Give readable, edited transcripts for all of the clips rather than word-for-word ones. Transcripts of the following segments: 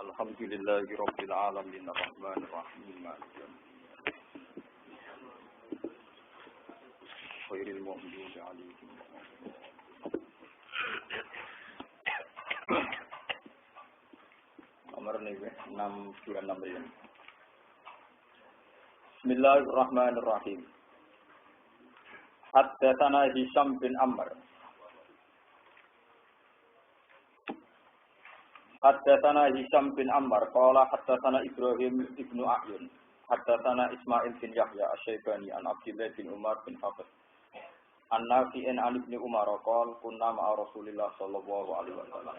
Alhamdulillahi Rabbil Alamin Ar-Rahman Ar-Rahim Maliki Yawmiddin Khairil Mu'minin Alaikum Nomor ini 626 ya. Bismillahirrahmanirrahim. Haddatsana Hisham bin Ammar Haddatsana Hisham bin Ammar qala haddatsana Ibrahim ibnu A'yun haddatsana Ismail bin Yahya Asy-Syaibani an Abdullah bin Umar bin Hafs an Nafi'in an Ibnu Umar qala kunna ma'a Rasulillah sallallahu alaihi wasallam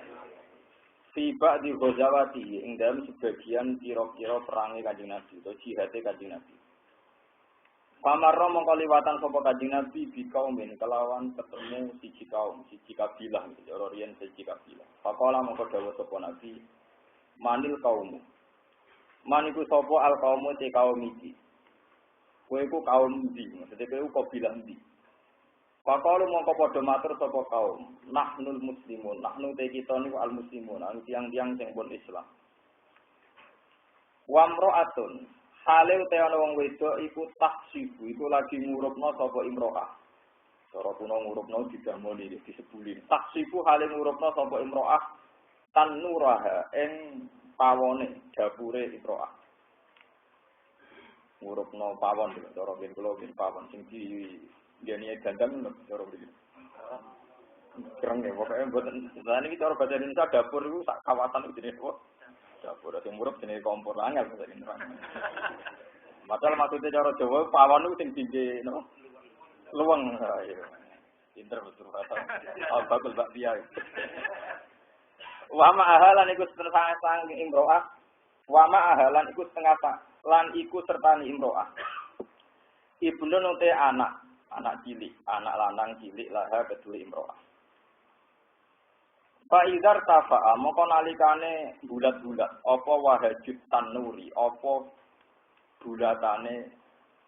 fi ba'di ghazawati ing dalem sebagian kira-kira perange Kanjeng Nabi atau jihate Kanjeng Nabi. Pamarro mongko liwatan sapa Kanjeng Nabi bi kaumin kelawan ketemu siji kaum, siji kabilah gitu, cara riyen siji kabilah. Faqala mongko dawuh sapa Nabi, manil kaum. Maniku sapa al kaumu te kaum iki. Kowe iku kaum ndi? Maksudnya kowe kabilah ndi? Faqala mongko padha matur sapa kaum, nahnul muslimun, nahnu te kita niku al muslimun, tiang-tiang sing pun Islam. Wa mra'atun hale te ana wong wedok iku taksibu iku lagi ngurupno sapa imro'ah. Cara kuno ngurupno didamoni disebuli. Taksibu hale ngurupno sapa imro'ah tanuraha ing pawone dapure imro'ah. Ngurupno pawon cara ben kula ben pawon sing di ngene dandang cara iki. Kereng ya pokoke mboten. Lah niki cara bahasa Indonesia dapur iku sak kawasan iki jenenge apa? Dapur sing murup jenenge kompor angel bahasa Indonesia. Padahal maksudnya cara Jawa pawon itu sing tinggi, no, luweng, ya, pinter betul kata. Oh bagus Mbak Pia. Wama ahalan ikut setengah sang imroah, wama ahalan ikut setengah lan ikut sertani imroah. Ibnu nute anak cilik, anak lanang cilik laha kedua imroah. Fa'idhar tafa'a moko nalikane bulat-bulat, apa wahajut tanuri, apa bulatane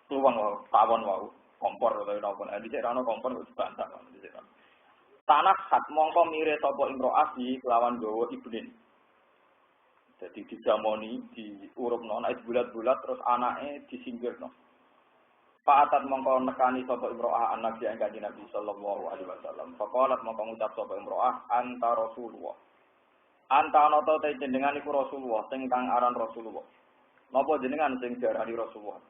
luwang pawon wau kompor utawa napa dhisik ana kompor wis bantah dhisik tanah khat mongko mire sapa imro'ah di kelawan gawa ibnin dadi dijamoni diurupno nek bulat-bulat terus anake disingkirno Fa'atat mongko nekani sapa imro'ah anak yang Kanjeng Nabi sallallahu alaihi wasallam faqalat mongko ngucap sapa imro'ah anta rasulullah anta ana ta jenengan iku rasulullah sing kang aran rasulullah. Napa jenengan sing diarani Rasulullah?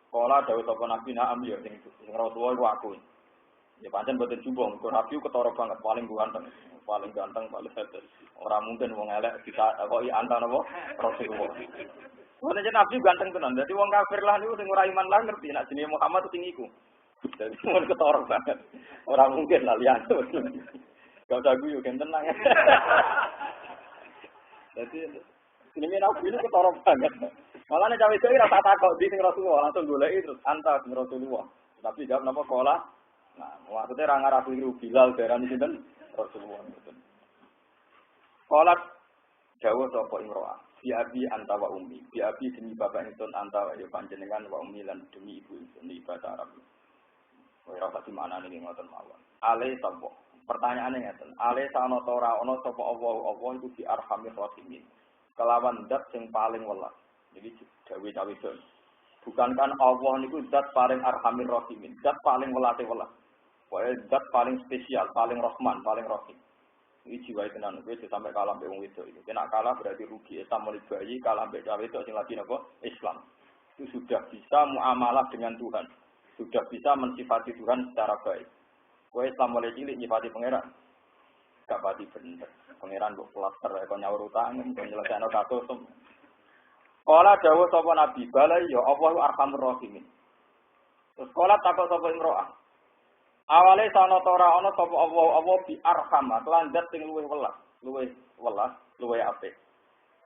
Kala dawuh sapa Nabi na'am ya sing Rasulullah iku aku. Ya pancen boten jumbo, kok Nabi ketara banget paling ganteng, paling hebat. Ora mungkin wong elek bisa kok antara napa Rasulullah. Wong Nabi ganteng tenan. Dadi wong kafir lah niku sing ora iman lah ngerti nek jenenge Muhammad sing iku. Dadi wong ketara banget. Ora mungkin lah liyan. Gak usah guyu kan tenang. Dadi ini Nabi ini ketara banget. Malah nek cawe iki rasa takok di sing Rasulullah langsung goleki terus anta sing Rasulullah. Tapi jawab napa kola? Nah, maksudnya ra ngarah keliru Bilal darani sinten Rasulullah mboten. Kola dawuh sapa imro'ah. Bi abi anta wa ummi. Bi abi demi bapak ingsun anta ya panjenengan wa ummi lan demi ibu ingsun ibadah Arab. Ora pati manane ning ngoten mawon. Ale sapa? Pertanyaane ngeten. Ale sanata ora ana sapa Allah iku di arhamir rahimin. Kelawan zat sing paling welas. Jadi cawe-cawe itu. Bukankan Allah niku zat paling arhamir rahimin, zat paling welase welas. Wae zat paling spesial, paling rahman, paling rahim. Iki jiwa tenan kowe sampai kalah mbek wong wedok iki. Nek kalah berarti rugi Islam mulai bayi, kalah mbek cawe itu sing lagi napa? Islam. Itu sudah bisa muamalah dengan Tuhan. Sudah bisa mensifati Tuhan secara baik. Kowe Islam mulai cilik nyifati pangeran. Gak pati bener. Pangeran kok plaster kok nyaur utang kok nyelesaino kasus. Kala dawuh sapa Nabi bala ya Allahu arhamur rahimin. Terus kala takok sapa imro'ah. Awale sanata ora ana sapa Allah bi arhamah lan zat sing luwih welas, luwih apik.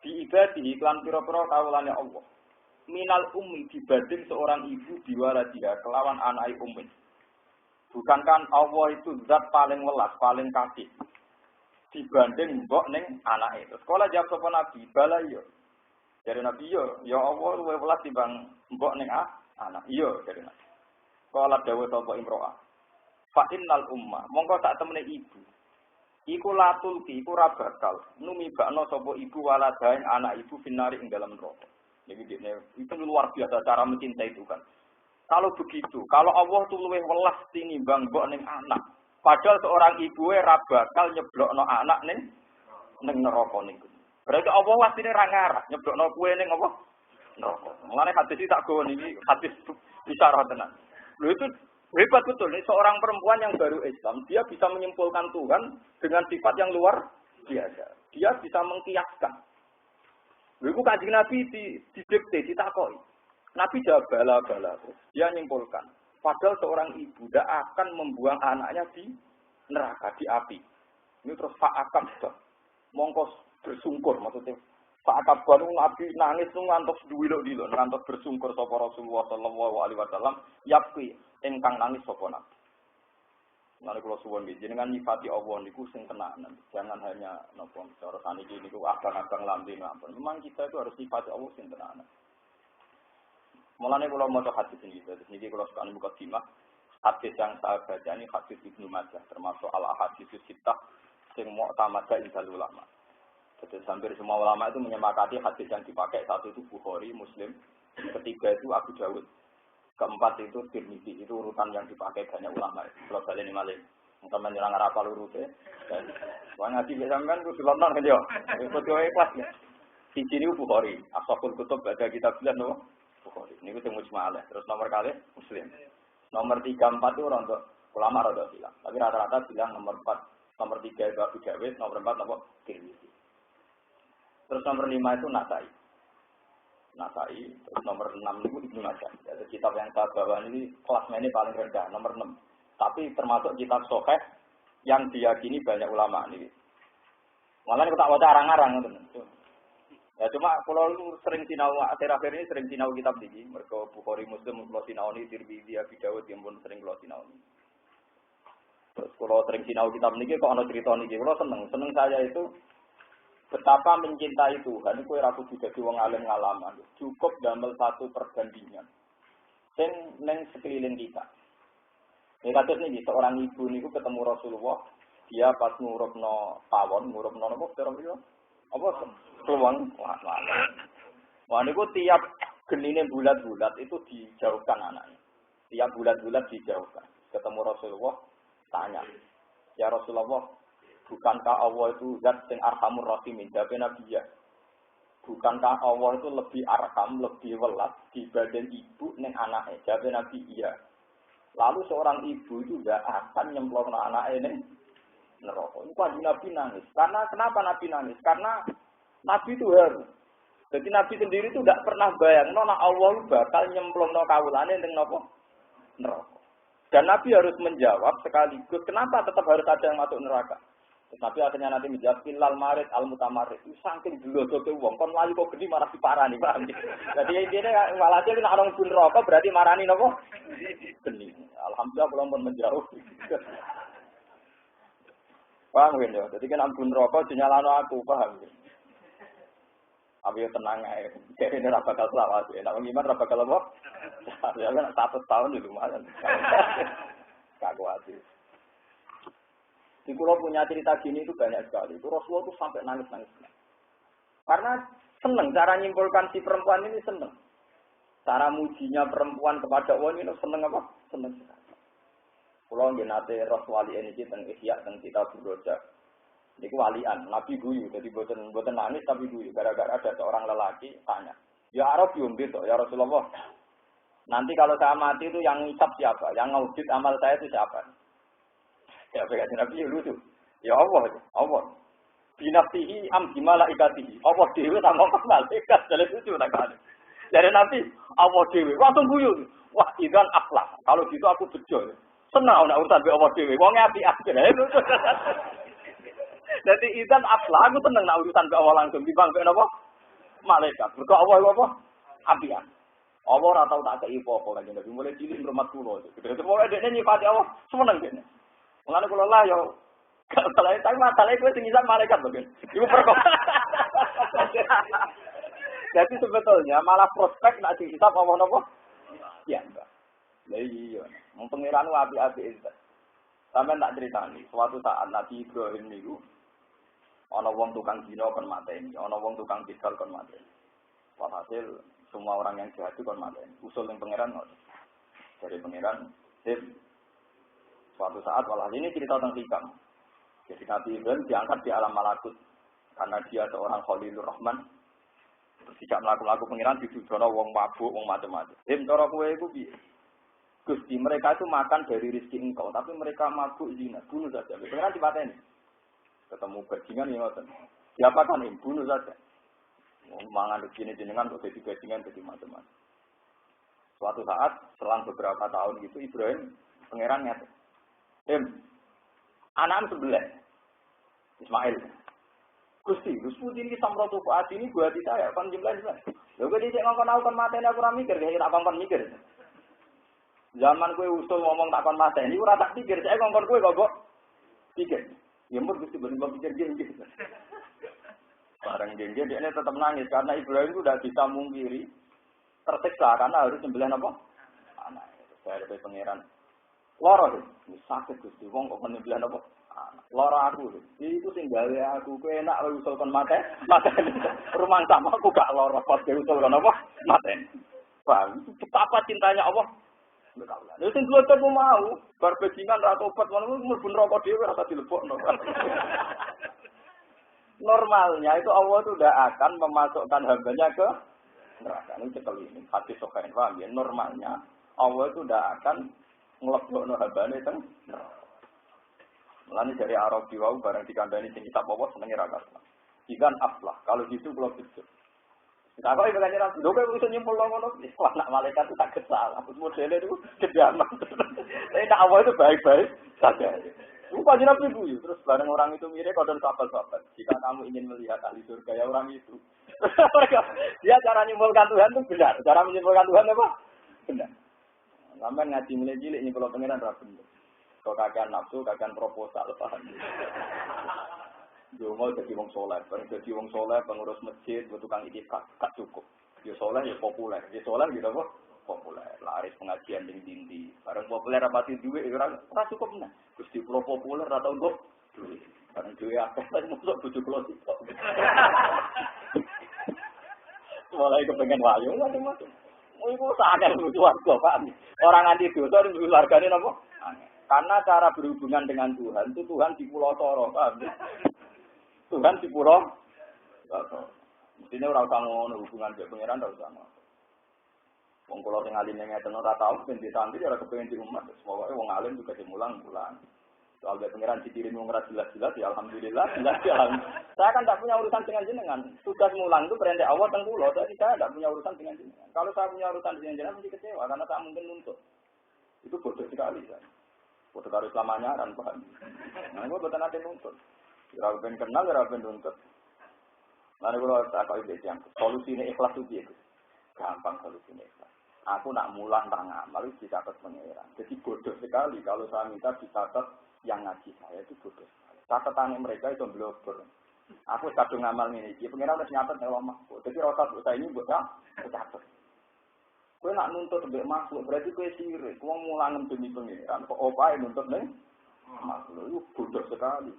Di ibadihi lan pira-pira kawulane Allah. Minal ummi dibanding seorang ibu diwaladiha kelawan anake ummi. Bukankan Allah itu zat paling welas, paling kasih. Dibanding mbok ning anake. Terus kala jawab sapa Nabi, bala iya. Dari Nabi ya Allah luwih welas timbang mbok ning anak. Iya dari Nabi. Kala dawuh sapa imro'ah. Fa innal umma, mongko sak temene ibu. Iku latul ki iku ora bakal numibakno sapa ibu waladain anak ibu finari ing dalam neraka. Jadi itu luar biasa cara mencintai itu kan. Kalau begitu, kalau Allah tuh luwih welas tinimbang mbok ning anak. Padahal seorang ibu ora bakal nyeblokno anak ning neraka niku. Berarti Allah wasine ra ngarah nyeblokno kuwe ning apa? Neraka. Mulane hadis iki tak gowo niki hadis bicara tenan. Lho itu hebat betul nih seorang perempuan yang baru Islam, dia bisa menyimpulkan Tuhan dengan sifat yang luar biasa. Dia bisa mengkiaskan. Lalu Kanjeng Nabi didikte, ditakoi. Nabi jawab bala-bala terus. Dia menyimpulkan. Padahal seorang ibu tidak akan membuang anaknya di neraka, di api. Ini terus fa'akab sudah. Mongkos bersungkur maksudnya. Fa'akab baru Nabi nangis ngantos duwilo-dilo. Ngantos bersungkur sapa Rasulullah sallallahu alaihi wasallam. Yapki. Engkang nangis sapa nabi. Lan kula suwun nggih jenengan nyifati Allah niku sing tenanan. Jangan hanya napa cara saniki niku abang-abang lambe ampun. Memang kita itu harus nyifati Allah sing tenanan. Mulane kula maca hadis niki, terus niki kula sekali buka timah. Hadis yang saya baca ini hadis Ibnu Majah termasuk al-hadis sittah sing mu'tamada indal ulama. Jadi hampir semua ulama itu menyepakati hadis yang dipakai satu itu Bukhari, Muslim, ketiga itu Abu Dawud. Keempat itu Tirmidzi, itu urutan yang dipakai banyak ulama. Kalau balik ini malih, untuk menyerang rapal urutnya. Wah ngaji biasakan itu dilonton kan dia. Itu dia ikhlas ya. Di sini Bukhari, Ashabul Kutub ada kitab bilang no Bukhari. Ini itu mujmalah. Terus nomor kali Muslim. Nomor 3, 4 itu orang untuk ulama rada bilang. Tapi rata-rata bilang nomor 4, nomor 3 itu Abu Dawud, nomor 4 apa Tirmidzi. Terus nomor 5 itu Nasai, terus nomor 6 itu Ibnu Majah. Jadi kitab yang saya bawa ini kelasnya ini paling rendah, nomor 6. Tapi termasuk kitab Sahih yang diyakini banyak ulama ini. Malah kita baca arang-arang. Ya cuma kalau sering sinau, akhir-akhir ini sering sinau kitab ini. Mereka Bukhari Muslim, kalau sinau ini, Tirmidzi, Abi Dawud yang pun sering kalau sinau ini. Terus kalau sering sinau kitab ini, kok ada cerita ini, kalau seneng saya itu betapa mencintai Tuhan, itu ragu juga di wong alim ngalaman. Cukup damel satu perbandingan. Sing neng sekeliling kita. Ini kasus nih, seorang ibu niku ketemu Rasulullah, dia pas ngurupno tawon, ngurupno apa keluang, wah niku tiap genine bulat-bulat itu dijauhkan anaknya. Tiap bulat-bulat dijauhkan. Ketemu Rasulullah, tanya, ya Rasulullah, bukankah Allah itu zat sing arhamur rahimin? Jawab Nabi ya. Bukankah Allah itu lebih arham, lebih welas dibanding ibu ning anaknya? Jawab Nabi iya. Lalu seorang ibu itu tidak akan nyemplung anaknya ning neraka. Itu kan Nabi nangis. Karena kenapa Nabi nangis? Karena Nabi itu haru. Jadi Nabi sendiri itu tidak pernah bayang, nona Allah bakal nyemplung kawulane ning neraka. Dan Nabi harus menjawab sekaligus, kenapa tetap harus ada yang masuk neraka? Tapi akhirnya nanti menjawab ilal marid al mutamarid. Saking dulu tuh wong kon mlayu kok gede marah diparani, paham. Jadi intine walhasil nek orang pun rokok berarti marani napa? Geni. Alhamdulillah kula pun menjauh. Paham kan ya? Jadi kan ampun rokok dinyalano aku, paham. Abi tenang ae. Jadi ora bakal selawat. Nek wong iman ora bakal apa? Ya kan 100 tahun itu lumayan. Gak kuat. Di pulau punya cerita gini itu banyak sekali. Itu Rasulullah itu sampai nangis-nangis. Karena seneng cara nyimpulkan si perempuan ini seneng. Cara mujinya perempuan kepada Allah ini seneng apa? Seneng sekali. Pulau nggih nate Rasulullah ini teng Ihya teng kita Buroja. Niku walian, Nabi guyu. Jadi boten nangis tapi guyu. Gara-gara ada seorang lelaki tanya, ya Arab gitu, ya Rasulullah. Nanti kalau saya mati itu yang ngisap siapa? Yang ngaudit amal saya itu siapa? Ya berkata Nabi lucu. Ya Allah. Binafsihi am bimalaikatihi. Allah dewe sama malaikat. Jadi lucu tak kali. Dari Nabi Allah dewe langsung guyu. Wah, idan akhlak. Kalau gitu aku bejo. Senang nak urusan be Allah dewe. Wong apik-apik. Lucu. Jadi idan akhlak aku seneng nak urusan be Allah langsung dibang be napa? Malaikat. Mergo Allah apa? Apian. Allah ora tau tak kei apa-apa kan Nabi mulai cilik rumah kula. Jadi pokoke dekne nyifati Allah seneng dene. Mulane kula lah yo kalau tapi masalahnya kowe sing ngisap malaikat lho, Gen. Iku perkara. Jadi sebetulnya malah prospek nak dihisap apa napa? Ya, Mbak. Lah iya, wong pangeran apik-apik itu. Sampeyan tak critani, suatu saat Nabi Ibrahim niku ana wong tukang zina kon mateni, ana wong tukang bidal kon mateni. Walhasil semua orang yang jahat itu kon mateni. Usul ning pangeran ngono. Dari pangeran, suatu saat walhasil ini cerita tentang hikam. Jadi Nabi Ibrahim diangkat di alam malakut karena dia seorang Khalilur Rahman. Terus tidak melaku-laku pangeran didudono wong mabuk, wong macam-macam. Cara kowe iku piye? Gusti, mereka itu makan dari rezeki engkau, tapi mereka mabuk zina, bunuh saja. Pengiran dipateni. Ketemu bajingan yang ngoten. Diapakan ini? Bunuh saja. Mangan rezeki jenengan kok jadi bajingan jadi macam-macam. Suatu saat, selang beberapa tahun gitu, Ibrahim pengiran nyata. Anak sebelah, Ismail. Gusti ini samrotu kuat ini buat saya, kan jumlahnya. Lalu dia cek ngomong aku kan mateni aku ora mikir, kayak tak kon mikir. Zaman kowe usul ngomong tak kon mateni, ora tak pikir, saya ngomong kowe kok pikir. Ya mur Gusti ben pikir gini. Bareng gini dia tetap nangis karena Ibrahim itu tidak bisa mungkiri tersiksa karena harus nyembelih apa? Anak. Saya dari pangeran. Loro iki sakit Gusti wong kok nyembelih apa? Loro aku itu sing gawe aku kowe enak usul kon mateni. Rumah sama aku gak loro pas usul kon apa? Mateni. Paham? Betapa cintanya Allah. Lha sing kloter mau, bar bajingan ra tobat ngono mlebu neraka dhewe ora dilebokno. Normalnya itu Allah itu tidak akan memasukkan hambanya ke neraka. Ini cekel ini, hadis sahih paham ya. Normalnya Allah itu tidak akan nglebokno hambane teng neraka. Mulane dari Arabi wau bareng dikandani sing kitab apa senenge ra kasar. Ikan aflah, kalau gitu kula bejo. Nah, kok ibu kanjeng Nabi, lho kowe iso nyimpul ngono, wah nak malaikat itu tak salah. Modele itu kejaman. Tapi nak awal itu baik-baik saja. Itu kanjeng Nabi itu, terus bareng orang itu mirip kodon sahabat-sahabat. Jika kamu ingin melihat ahli surga ya orang itu. Dia cara nyimpulkan Tuhan itu benar. Cara menyimpulkan Tuhan apa? Benar. Sampai ngaji mulai cilik nyimpul pengiran ra bener. Kok kakean nafsu, kakean proposal paham. Dongo jadi wong soleh, bareng jadi wong soleh, pengurus masjid, tukang itikaf, gak cukup. Ya soleh ya populer, ya soleh gitu apa? Populer, laris pengajian ding dindi. Bareng populer rapati duit, orang cukup nah. Gusti pulau populer atau enggak? Duit, bareng duit apa? Tapi masuk tujuh pulau itu. Mulai kepengen wayu macam-macam. Oh itu sangat lucu Pak. Orang anti dosa dan keluarganya apa? Karena cara berhubungan dengan Tuhan itu Tuhan di pulau Soro, paham? Tuhan di pulau, mestinya orang usah hubungan dengan pangeran orang usah. Wong kula sing alim ngeten ora tau ben disantri ora kepengin di umat. Semoga wong alim juga dimulang-mulang. Soal pangeran ditirin wong ora jelas-jelas ya alhamdulillah, jelas ya. Saya kan tidak punya urusan dengan jenengan. Tugas mulang itu perintah Allah teng kula, jadi saya tidak punya urusan dengan jenengan. Kalau saya punya urusan dengan jenengan mesti kecewa karena tak mungkin nuntut. Itu bodoh sekali kan. Bodoh karo Islamanya kan paham. Nah, itu boten ate nuntut. Ora ben kenal, ora ben nuntut. Lalu kalau tak kau ide yang solusinya ikhlas itu gampang solusinya ikhlas. Aku nak mulang tak ngamal itu dicatat pengeran. Jadi bodoh sekali kalau saya minta dicatat yang ngaji saya itu bodoh sekali. Catatan mereka itu blogger. Aku kadung ngamal ini, dia pengeran harus nyatet yang lama. Jadi rasa saya ini buat catat. Kue nak nuntut lebih makhluk berarti kue sirik. Kue mulang demi pengeran. Kok opai nuntut nih makhluk itu bodoh sekali.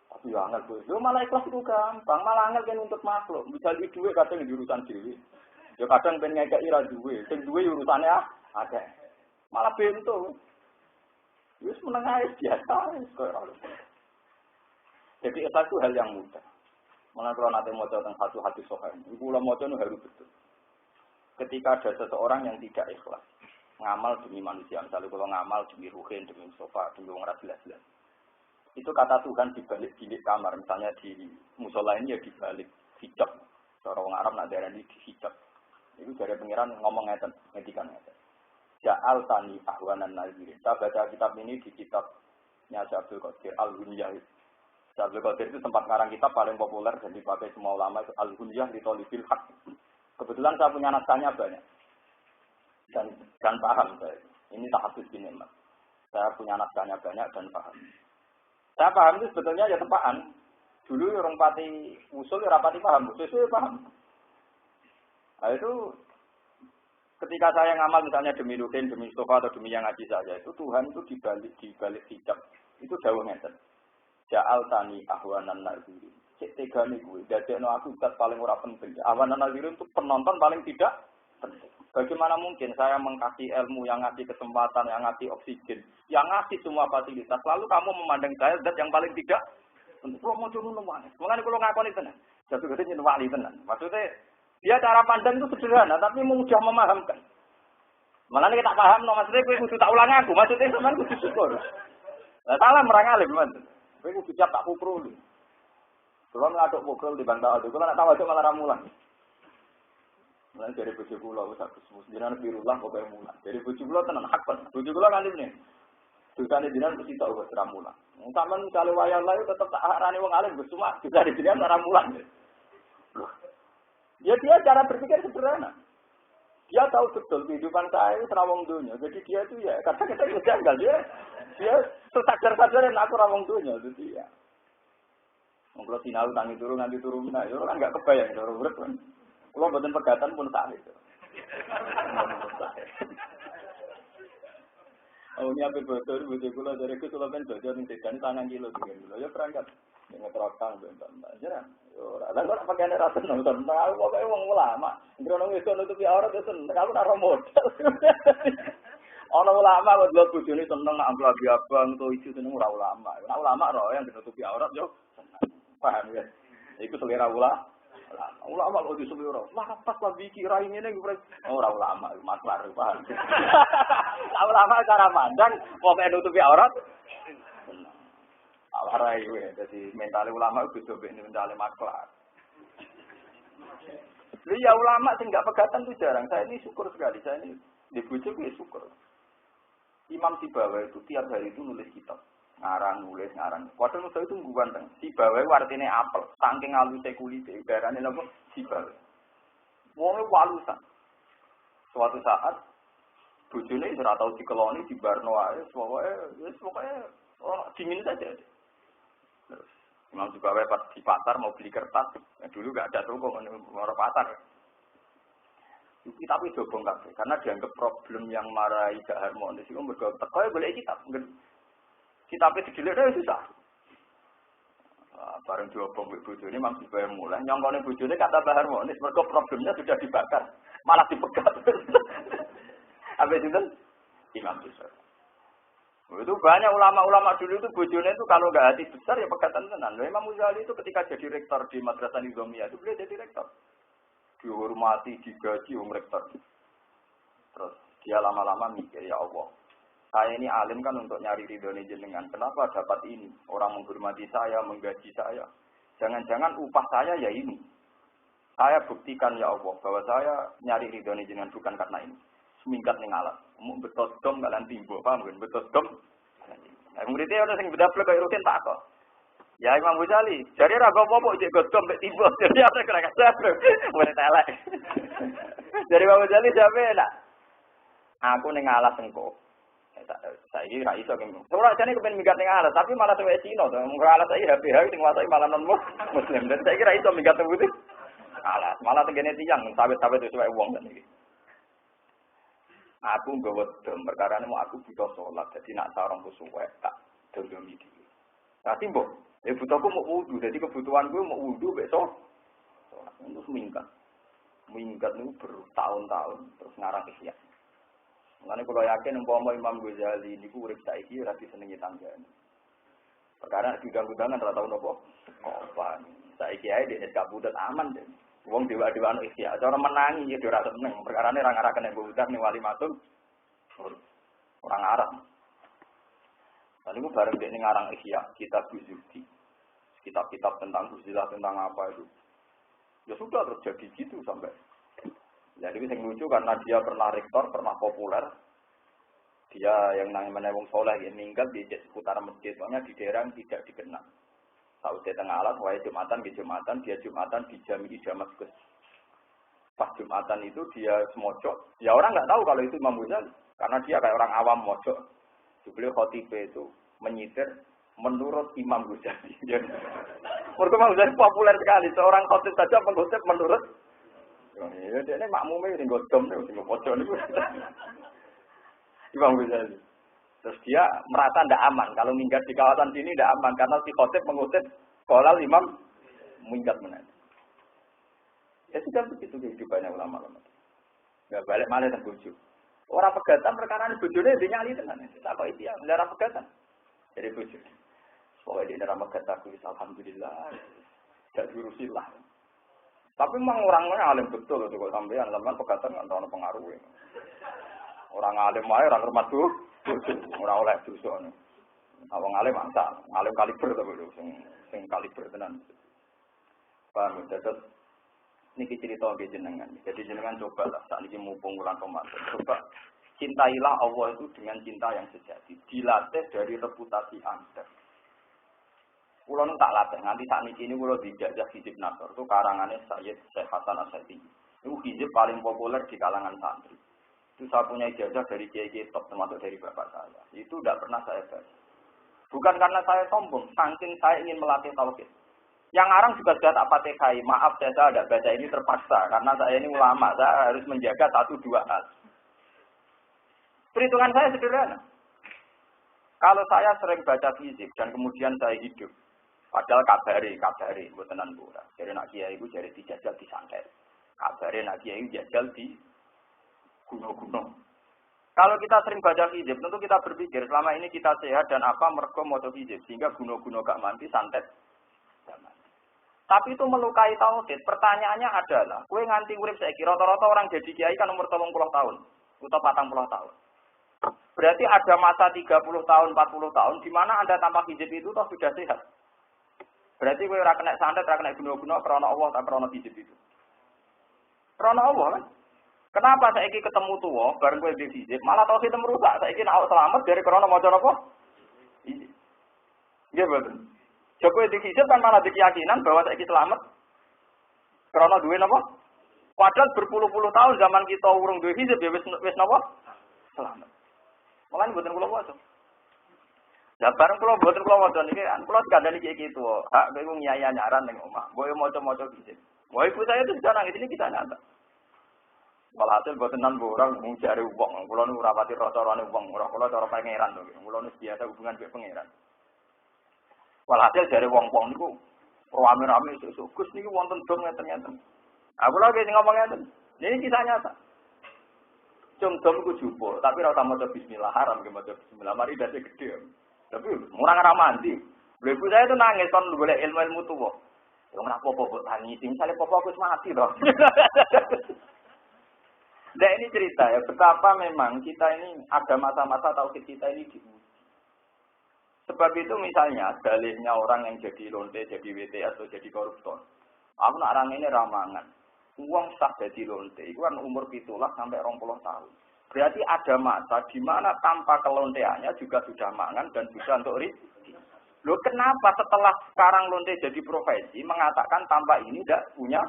Tapi ya angel kowe. Yo malah ikhlas itu gampang, malah angel kan untuk makhluk. Bisa di duwe kadang di urusan dhewe. Yo kadang ben ngekeki ra duwe, sing duwe urusane akeh. Malah bento. Wis meneng ae biasa wis koyo. Jadi ikhlas itu hal yang mudah. Mana kalau nanti mau tentang satu hati sohain, ibu ulama mau harus betul. Ketika ada seseorang yang tidak ikhlas, ngamal demi manusia, misalnya kalau ngamal demi ruhin, demi sofa, demi orang jelas-jelas. Itu kata Tuhan di balik bilik kamar, misalnya di musola ini ya di balik hijab. Orang Arab nak darah ini di hijab. Itu dari pengiran ngomong ngetikan ngeten. Ja'al tani ahwanan nazirin. Saya baca kitab ini di kitabnya Syabdul Qadir Al-Hunyah. Syabdul Qadir itu tempat ngarang kitab paling populer dan dipakai semua ulama itu Al-Hunyah di Tolibil Haq. Kebetulan saya punya naskahnya banyak. Dan paham saya. Ini tahapus ini, Mas. Saya punya naskahnya banyak dan paham. Saya paham itu sebetulnya ya tepaan. Dulu orang pati usul, orang pati paham. Usul paham. Nah itu Ketika saya ngamal misalnya demi Ruhin, demi Mustafa atau demi yang ngaji saya, itu Tuhan itu dibalik hijab. Itu jauh ngeten. Ja'al tani ahwanan nazirin. Cek tegane kuwi, dadekno aku zat paling ora penting. Ahwanan nazirin itu penonton paling tidak penting. Bagaimana mungkin saya mengkasih ilmu, yang ngasih kesempatan, yang ngasih oksigen, yang ngasih semua fasilitas, lalu kamu memandang saya zat yang paling tidak untuk kalau mau coba nuwani. Mengenai kalau ngakoni tenan, jatuh gede nuwani tenan. Maksudnya dia cara pandang itu sederhana, tapi mudah memahamkan. Malah kita paham, no maksudnya gue kudu tak ulang aku, maksudnya teman kudu syukur. Nah, salah merang alim, teman. Gue kudu siap tak kupro dulu. Kalau ngaduk pukul di bantah itu, kalau nak tahu aja malah ramulan. Mulai dari bojo kula wis aku jenengan birullah kok mulan. Dari bojo kula tenan hak kan. Bojo kula nganti meneh. Dosane jenengan mesti tak wis ramulan. Wong sampean kali wayah lae tetep tak arani wong alim wis cuma dosane jenengan ramulan. Ya dia cara berpikir sederhana. Dia tahu betul kehidupan saya itu rawong dunia. Jadi dia itu ya kadang-kadang janggal dia sesadar-sadar aku rawong dunia itu dia. Wong kula sinau tangi turu nganti turu menah, yo kan enggak kebayang cara urip kan. Kalau buatan pegatan pun tak itu. Oh ini apa betul? Betul kalau dari kesulitan belajar nih dan tangan kilo juga. Ya perangkat dengan terotang bentar. Jangan. Orang orang pakai rasa nonton. Tahu pokoknya uang ulama. Kalau itu nutupi aurat itu kalau naruh modal. Orang ulama buat buat bujuni seneng ambil abang atau isu seneng orang ulama. Orang ulama roh yang ditutupi aurat yo. Paham ya? Itu selera ulama. Ulama kalau disuruh orang, lah pas lagi kira ini nih gue orang ulama maklar paham. Ulama cara pandang, mau menutupi aurat. Awarai gue, jadi mental ulama itu coba ini mental maklar. Ya ulama sih nggak pegatan tuh jarang. Saya ini syukur sekali, saya ini dibujuk ya syukur. Imam Sibawa itu tiap hari itu nulis kitab. Nulis ngarang. Padahal nulis itu ganteng. Sibawa artinya apel. Saking halusnya kulitnya. Ibaratnya apa? Sibawa. Wongnya walusan. Suatu saat, bojone ora tau dikeloni di barno ae, pokoknya dingin saja. Terus Imam Sibawa pas di pasar mau beli kertas. Dulu enggak ada toko orang pasar. Tapi dobong kabeh karena dianggap problem yang marai gak harmonis itu mergo teko boleh kitab. Kitabnya didelik dah susah. Bareng diobong mbek bojone Imam Sibawa mulai nyongkone bojone kata harmonis mergo problemnya sudah dibakar, malah dipegat. Habis itu Imam Sibawa. Itu banyak ulama-ulama dulu itu bojone itu kalau enggak hati besar ya pegatan tenan. Imam Ghazali itu ketika jadi rektor di Madrasah Nizamiyah itu beliau jadi rektor. Dihormati, digaji rektor. Terus dia lama-lama mikir ya Allah. Saya ini alim kan untuk nyari ridhonya jenengan. Kenapa dapat ini? Orang menghormati saya, menggaji saya. Jangan-jangan upah saya ya ini. Saya buktikan ya Allah bahwa saya nyari ridhonya jenengan bukan karena ini. Semingkat ning alat. Betul dom kalian timbo, paham kan? Betul dom. Muridnya ada yang bedaplek kayak rutin tak kok. Ya Imam Ghazali, jadi raga apa cek godom mek timbo. Jadi ada kira-kira boleh telek. Jadi Imam Ghazali sampe nak. Aku ning alas engko. Saiki ra iso kene. Ora jane kepen minggat ning alas, tapi malah tuwek Cina to. Mung alas saiki HP sing nguasai malah non muslim. Dan saiki ra iso minggat putih. Alas, malah tengene tiyang sawet-sawet sesuai wong kan iki. Aku nggawa dom perkarane mau aku butuh salat. Dadi nak sarung kusuwe tak dondom iki. Tapi mbok, butuhku mau wudu. Dadi kebutuhanku mau wudu besok. Terus minggat. Minggat niku bertahun-tahun terus ngarang Ihya. Mulane kula yakin umpama Imam Ghazali niku urip saiki ora disenengi tanggane. Perkara diganggu-gangan ora tau napa. Kopan. Saiki ae dene kabudut aman deh. Wong dewa-dewa Ihya cara menangi ya ora seneng. Perkarane ora ngarah kena budak ning wali matung. Orang Arab. Lalu niku bareng dene ngarang Ihya, kitab Zuhdi. Kitab-kitab tentang uzilah tentang apa itu. Ya sudah terjadi gitu sampai. Jadi yang lucu karena dia pernah rektor, pernah populer. Dia yang namanya wong soleh yang meninggal di seputar masjid, soalnya di daerah yang tidak dikenal. Tahu dia tengah alat, wahai Jumatan, dia Jumatan di Jami' Damaskus. Pas Jumatan itu dia semojok. Ya orang nggak tahu kalau itu Imam Ghazali, karena dia kayak orang awam mojok. Beliau khotibah itu menyitir menurut Imam Ghazali. Menurut Imam Ghazali populer sekali. Seorang khotib saja mengutip menurut Ya dene makmume sing godhom sing pojok niku. Imam Ghazali. Terus dia merasa tidak aman kalau minggat di kawasan sini tidak aman karena si khotib mengutip kolal imam minggat mana. Ya sudah begitu kehidupannya ulama-ulama. Gak balik malah terbujuk. Orang pegatan perkara ini bujurnya dia nyali tenan. Tak kok itu ya, darah pegatan. Jadi bujuk. Pokoknya di darah pegataku, alhamdulillah. Gak diurusin lah. Tapi memang orangnya alim betul juga sampean zaman pegatan nggak tahu pengaruh. Orang alim aja orang hormat tuh, orang oleh dosa nih. Awang alim mangsa, alim kaliber tapi itu, sing kaliber tenan. Paham? Jadi niki cerita nggih jenengan. Jadi jenengan cobalah saat ini mumpung bulan Ramadan. Coba cintailah Allah itu dengan cinta yang sejati. Dilatih dari reputasi Anda. Kulo nu tak latih nganti saat ini kulo dijajah hizib Nasr itu karangannya Sayyid Syekh Hasan Asy'ari. Itu hizib paling populer di kalangan santri. Itu saya punya ijazah dari kiai-kiai top termasuk dari bapak saya. Itu tidak pernah saya baca. Bukan karena saya sombong, saking saya ingin melatih tauhid. Yang arang juga sudah tak patekai. Maaf saya tidak baca ini terpaksa karena saya ini ulama, saya harus menjaga 1-2 hal. Perhitungan saya sederhana. Kalau saya sering baca fisik dan kemudian saya hidup, padahal kabari, buatan pura. Jadi nak kiai itu jadi dijajal di santet. Kabari nak kiai jajal di gunung-gunung. Kalau kita sering baca fisik, tentu kita berpikir selama ini kita sehat dan apa mergo moto fisik sehingga gunung-gunung gak mandi santet. Tapi itu melukai tauhid. Pertanyaannya adalah, kue nganti urip saiki rata-rata orang jadi kiai kan umur 30 tahun atau 40 tahun. Berarti ada masa 30 tahun, 40 tahun di mana Anda tanpa hijab itu toh sudah sehat. Berarti kue ora kena santet, ora kena guna-guna krana Allah tak krana hijab itu. Krana Allah kan? Kenapa saiki ketemu tuwa bareng kowe di hijab malah tauhid merusak. Saiki nek selamat dari krana maca apa? Hijab. Nggih betul. Jokowi dikisip kan malah keyakinan bahwa saya selamat. Karena duwe napa? Padahal berpuluh-puluh tahun zaman kita urung duwe hizib ya wis napa? Selamat. Mulane mboten kula waca. Lah bareng kula mboten kula waca niki kan kula dikandani iki gitu. Hak kowe nyaya nyaran ning omah. Kowe maca-maca hizib. Wah ibu saya itu sekarang ini kita nyata. Walhasil mboten nan orang mung jare wong. Kula nu ora pati rasa-rasane wong, ora kula cara pangeran to. Kula nu biasa hubungan mbek pangeran. Walhasil dari wong-wong niku rame-rame sesuk Gus niki wonten dom ngeten-ngeten. Aku lagi ngomong ngeten. Ini kisah nyata. Dom iku jupuk, tapi ora usah maca bismillah, haram ge maca bismillah, mari dadi gede. Tapi ora ngara mandi. Lha ibu saya itu nangis kon golek ilmu-ilmu tuwa. Yo ora apa-apa kok tangisi, misale papa aku wis mati to. Nah ini cerita ya, betapa memang kita ini ada masa-masa tauhid kita ini diuji. Sebab itu misalnya dalihnya orang yang jadi lonte, jadi WT atau jadi koruptor. Aku nak orang ini ramangan. Uang sah jadi lonte, itu kan umur 17 sampai 20 tahun. Berarti ada masa di mana tanpa kelonteannya juga sudah mangan dan juga untuk rezeki. Loh kenapa setelah sekarang lonte jadi profesi mengatakan tanpa ini tidak punya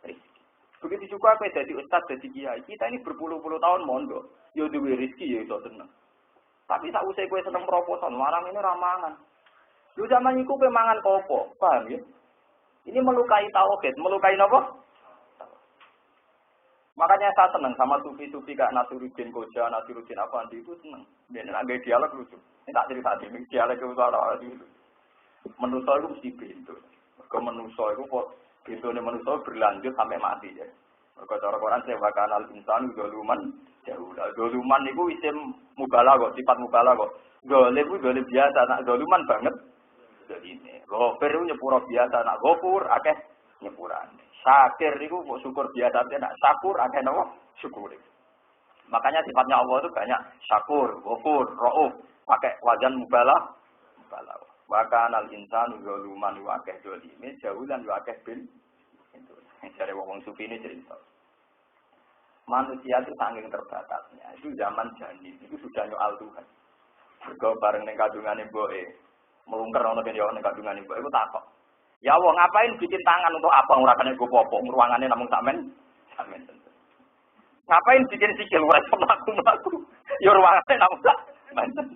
rezeki? Begitu juga aku jadi ustadz, jadi kiai. Kita ini berpuluh-puluh tahun mondok. Yo duwe rezeki ya itu seneng. Tapi tak usah kue seneng proposan, marang ini ramangan. Lu zaman itu kue mangan kopo, paham ya? Ini melukai tauhid, melukai apa? Makanya saya seneng sama sufi-sufi kayak Nasiruddin Koja, Nasiruddin apa nanti itu seneng. Dia nak dialog lucu. Ini tak cerita ini dialog itu salah itu. Manusia itu mesti pintu. Ke manusia itu pintunya manusia berlanjut sampai mati ya. Mereka cara Quran saya bakal al-insan zaluman jauh. Zaluman itu isim mubalaghah, sifat mubalaghah. Zalim itu zalim biasa, nak zaluman banget. Jadi ini, ghafir itu nyepuro biasa, nak ghafur akeh nyepuran. Syakir itu syukur biasa, nak syakur akeh napa? Syukur. Makanya sifatnya Allah itu banyak syakur, ghafur, rauf, pakai wajan mubalaghah. Bahkan al-insan zaluman wa akeh zalime jauh lan wa akeh bin. Dari wong sufi ini cerita. Manusia itu saking terbatasnya. Itu zaman janin, itu sudah nyoal Tuhan. Bergaul bareng ning kadungane mboke. Melungker ana kene yo ning kadungane mboke iku takok. Ya Allah, ngapain bikin tangan untuk apa ora kene go popo, ruangane namung sampean. Ngapain bikin sikil ora mlaku-mlaku. Ya ruangane namung sampean.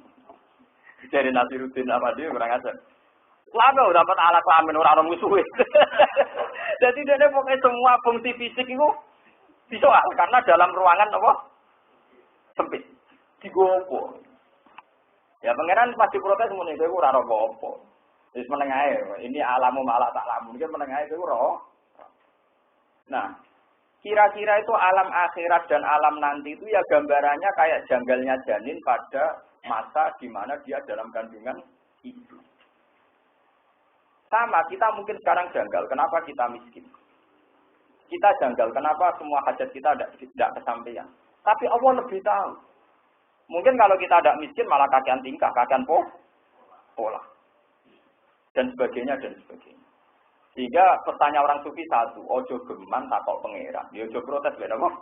Dari Nasiruddin apa dia kurang ajar. Lalu dapat alat kelamin orang musuh. Jadi dia pokoknya semua fungsi fisik itu Disoal karena dalam ruangan apa? Sempit. Digopo. Ya pangeran pasti protes muni kowe ora ora apa. Wis meneng ae. Ini alamu malah tak lamun iki meneng ae kowe ora. Nah, kira-kira itu alam akhirat dan alam nanti itu ya gambarannya kayak janggalnya janin pada masa di mana dia dalam kandungan ibu. Sama, kita mungkin sekarang janggal. Kenapa kita miskin? Kita janggal. Kenapa semua hajat kita tidak kesampaian? Tapi Allah lebih tahu. Mungkin kalau kita tidak miskin malah kakean tingkah, kakean pola. Dan sebagainya, dan sebagainya. Sehingga pertanyaan orang sufi satu, ojo geman takok pangeran. Ya ojo protes beda kok.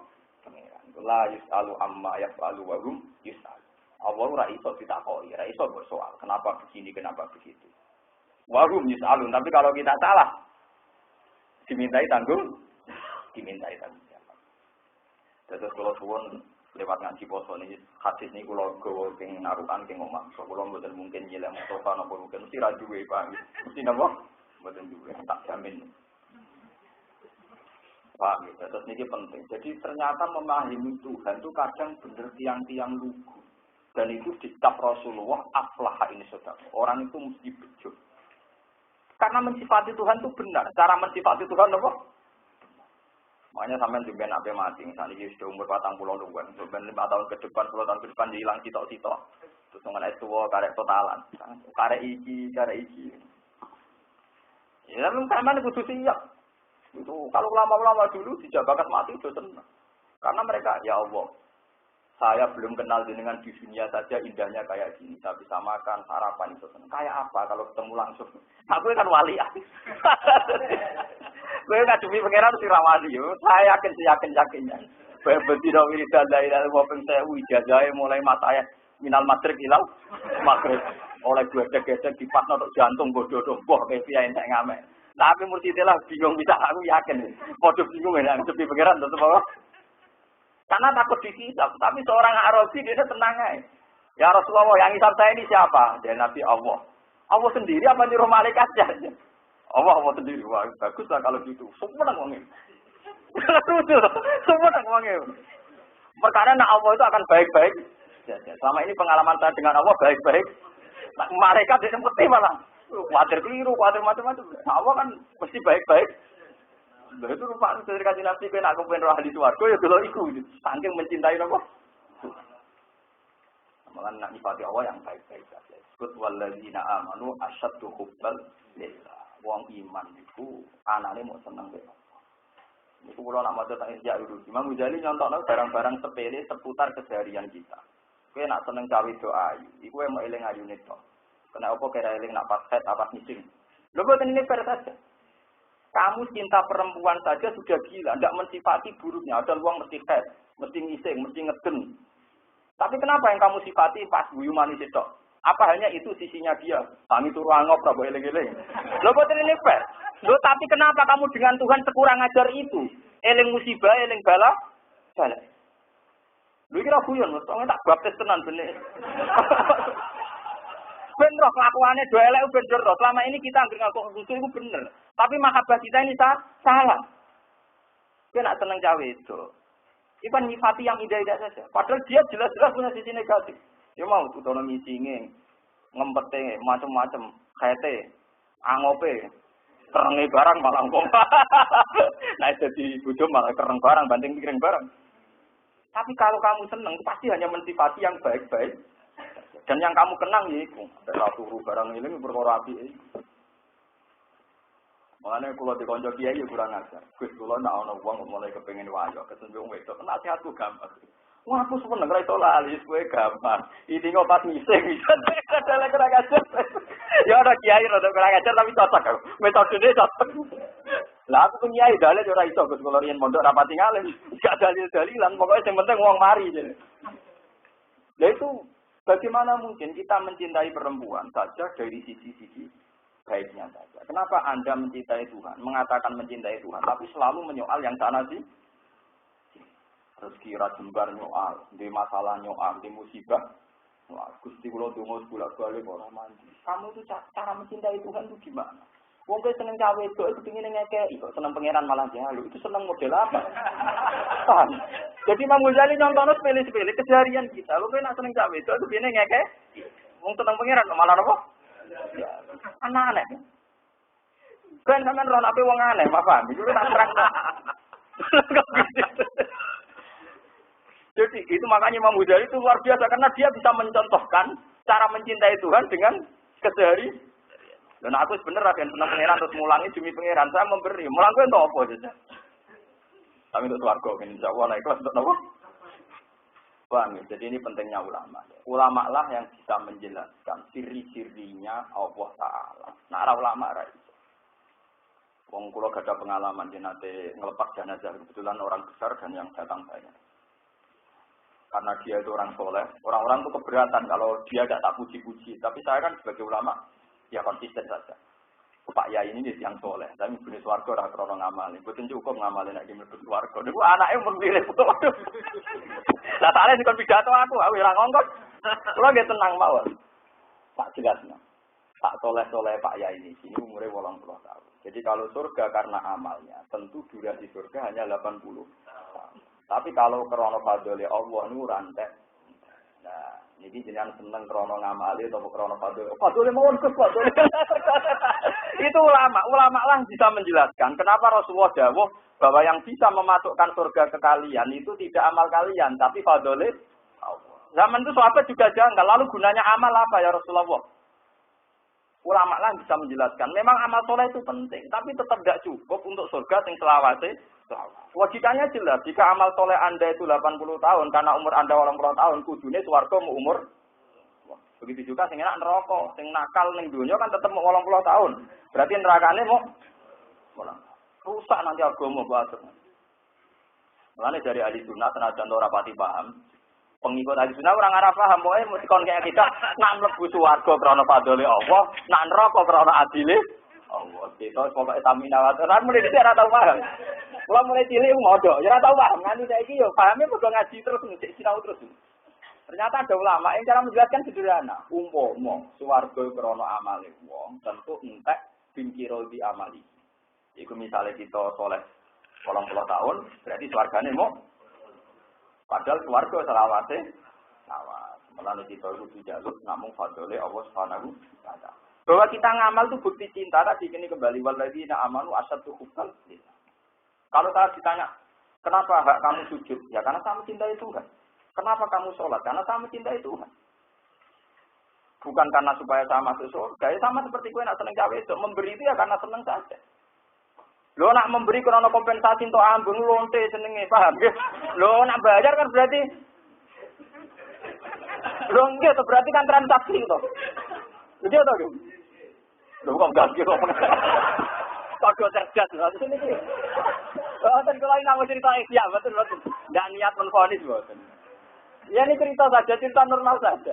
Pangeran. La yus'alu amma yaf'alu wa hum yus'alu. Allah ora iso ditakoki, ora iso mbok soal. Kenapa begini, kenapa begitu. Wa hum yus'alun. Tapi kalau kita salah dimintai tanggung jawab. Terus kalau suwun lewat ngaji poso niki hadis niku kula gawa ping narukan ping omah. So kula mboten mungkin nyilem Mustafa napa mungkin mesti ra duwe Pak. Mesti napa? Mboten duwe tak jamin. Pak, terus niki penting. Jadi ternyata memahami Tuhan itu kadang bener tiang-tiang lugu. Dan itu dicap Rasulullah aflaha ini saudara. Orang itu mesti bejo. Karena mensifati Tuhan itu benar. Cara mensifati Tuhan apa? Makanya sampai juga nabi mati. Misalnya dia sudah umur 40 tahun. Sampai 5 tahun ke depan, 10 tahun ke depan dia hilang sitok-sitok. Terus mengenai tua, karek totalan. Karek iki. Ya, tapi sama itu siap. Itu kalau lama-lama dulu dijak bakat mati itu senang. Karena mereka, ya Allah, saya belum kenal dengan di dunia saja indahnya kayak gini. Saya bisa makan, sarapan itu senang. Kayak apa kalau ketemu langsung? Aku kan wali. Gue nggak cumi pengiran si Ramadi, saya yakinnya. Berarti dong ini dari wapeng saya ijazahnya mulai matanya minal madrik hilang maghrib. Oleh gue gedek di pas untuk jantung bodoh boh kayak yang saya ngamen. Tapi murtidillah bingung bisa aku yakin. Bodoh bingung ya, cumi pengiran tetap apa? Karena takut dihisab. Tapi seorang Arabi dia tenang aja. Ya Rasulullah yang hisab saya ini siapa? Dia Nabi Allah. Allah sendiri apa nyuruh malaikatnya? Allah sendiri. Wah, baguslah kalau gitu. Semua nang wong. Semua nang wong. Perkara nak Allah itu akan baik-baik. Selama ini pengalaman saya dengan Allah baik-baik. Malaikat dia seperti malah khawatir keliru, khawatir macam-macam. Allah kan mesti baik-baik. Lha itu rupane dari kanjeng Nabi kowe nak kepen roh ahli swarga ya delok iku. Saking mencintai napa? Malah nak nyifati Allah yang baik-baik saja. Disebut walladzina amanu asyaddu hubbal lillah. Wong iman itu anane mau seneng kok. Niku kula nak maca tak ijak dulu. Imam Ghazali nyontokno barang-barang sepele seputar keseharian kita. Kowe nak seneng cawe doa, iku mau eling ayune to. Kena apa kira eling nak pas head apa ngising. Lho boten ini fair saja. Kamu cinta perempuan saja sudah gila, tidak mensifati buruknya. Ada luang mesti head, mesti ngising, mesti ngeden. Tapi kenapa yang kamu sifati pas guyu manis itu? Apa hanya itu sisinya dia? Kami turu angop, tak boleh eling-eling. Loh, boten ini fair. Loh, tapi kenapa kamu dengan Tuhan sekurang ajar itu? Eling musibah, eling bala, bala. Lu kira guyon, soalnya tak baptis tenan bener. Bener, kelakuannya dua elek bener. Selama ini kita anggere ngaku khusus itu bener. Tapi mahabbah kita ini salah. Dia nak seneng cawe itu. Iban nyifati yang indah-indah saja. Padahal dia jelas-jelas punya sisi negatif. Ya mau otonomi singing, ngempete, macam-macam, kete, angope, kerenge barang malah ngomong. Nah jadi bojo malah kereng barang, banding pikirin barang. Tapi kalau kamu seneng, pasti hanya mensifati yang baik-baik. Dan yang kamu kenang ya itu. Ada turu barang ini perkara api. Makanya kalau dikonco kiai ya kurang ajar. Gus kalau nak ana wong mulai kepengin wayo, ketunjuk wedok, nasihatku gampang. Wah, aku seneng ra iso lali, kowe gampang. Ini kok pas ngising bisa ada kurang ajar. Ya ada kiai rada kurang ajar tapi cocok. Metodene cocok. Lah aku tuh kiai dalil ora iso Gus kalau riyen mondok rapati ngalim. Gak dalil-dalilan, pokoknya yang penting wong mari. Lah itu bagaimana mungkin kita mencintai perempuan saja dari sisi-sisi baiknya saja. Kenapa Anda mencintai Tuhan, mengatakan mencintai Tuhan, tapi selalu menyoal yang sana sih? Rezeki ra jembar nyoal, di masalah nyoal, di musibah. Wah, Gusti kula donga bolak-balik ora mandi. Kamu itu cara mencintai Tuhan itu gimana? Wong kowe seneng cawe itu kepengin ngekeki kok seneng pangeran malah jalu. Itu seneng model apa? Paham? Jadi Imam Ghazali nyontono sepele-sepele keseharian kita. Lho kowe nak seneng cawe itu kepengin ngekeki. Wong seneng pangeran malah apa? Ya, aneh. Kan sampean rono ape wong aneh, paham? Iku tak terang. Jadi itu makanya Imam Ghazali itu luar biasa karena dia bisa mencontohkan cara mencintai Tuhan dengan keseharian. Dan aku sebenarnya kan senang pangeran terus mulangi demi pangeran saya memberi. Mulang gue untuk apa saja. Tapi untuk swarga kan insyaallah naik kelas untuk apa? Paham ya? Jadi ini pentingnya ulama. Ulama lah yang bisa menjelaskan ciri-cirinya Allah Ta'ala. Nah, ada ulama ra iso. Wong kula gak ada pengalaman di nanti ngelepas jenazah kebetulan orang besar dan yang datang banyak. Karena dia itu orang soleh, orang-orang itu keberatan kalau dia tidak tak puji-puji. Tapi saya kan sebagai ulama, ya konsisten saja. Pak Yai ini yang soleh, tapi punya swarga orang krono ngamal. Betul cukup ngamalin lagi mlebu swarga. Niku anake memilih. Lah tak lek kon pidato aku ora ngongkon. Kula nggih tenang mawon. Tak jelasno. Pak soleh-soleh Pak Yai ini sini umure 80 tahun. Jadi kalau surga karena amalnya, tentu durasi surga hanya 80 tahun. Tapi kalau krono fadhole Allah niku rantek. Nah, niki jenengan seneng krono ngamali atau krono fadhole. Fadhole mawon Gus, fadhole. Itu ulama lah bisa menjelaskan kenapa Rasulullah dawuh bahwa yang bisa memasukkan surga ke kalian itu tidak amal kalian, tapi fadhole Allah. Zaman itu sahabat juga janggal, lalu gunanya amal apa ya Rasulullah? Ulama lah bisa menjelaskan. Memang amal soleh itu penting, tapi tetap tidak cukup untuk surga sing selawase. Wajibannya jelas, jika amal soleh Anda itu 80 tahun, karena umur Anda 80 tahun, kudune swarga mau umur. Begitu juga sing enak neraka, sing nakal ning donya kan tetap mau 80 tahun. Berarti nerakane mau rusak nanti agama bahasa. Mulane dari ahli sunnah senajan ora pati paham. Pengikut ahli sunnah orang arah paham, pokoke mesti kon kayak kita nak mlebu swarga krana fadhole Allah, nak neraka krana adile Allah. Kita pokoke tamina wa ora mulai dhisik ora tau paham. Kula mulai cilik modho, ya ora tau paham. Nganti saiki yo pahame mergo ngaji terus ngecek sinau terus. Ternyata ada ulama yang cara menjelaskan sederhana. Umpama swarga krana amale wong, tentu entek binciro di amali. Iku misale kita saleh 80 tahun, berarti swargane mau padahal swarga selawase lawas. Mulane kita kudu jaluk namung fadhole Allah Subhanahu wa taala. Bahwa kita ngamal itu bukti cinta tadi ini kembali walladzina amanu asyaddu hubban lillah. Kalau saya ditanya, kenapa hak kamu sujud? Ya karena saya mencintai Tuhan. Kenapa kamu sholat? Karena saya mencintai Tuhan. Bukan karena supaya saya masuk surga. Ya sama seperti gue nak seneng cawe itu. Memberi itu ya karena seneng saja. Lo nak memberi karena kompensasi untuk ambung lonte senengnya. Paham ya? Lo nak bayar kan berarti. Lo enggak, berarti kan transaksi itu. Jadi apa itu? Lo kok gak gitu. Kode cerdas lho sini iki. Boten kula nang cerita ya betul. Enggak niat menfonis boten. Ya ini cerita saja, cerita normal saja.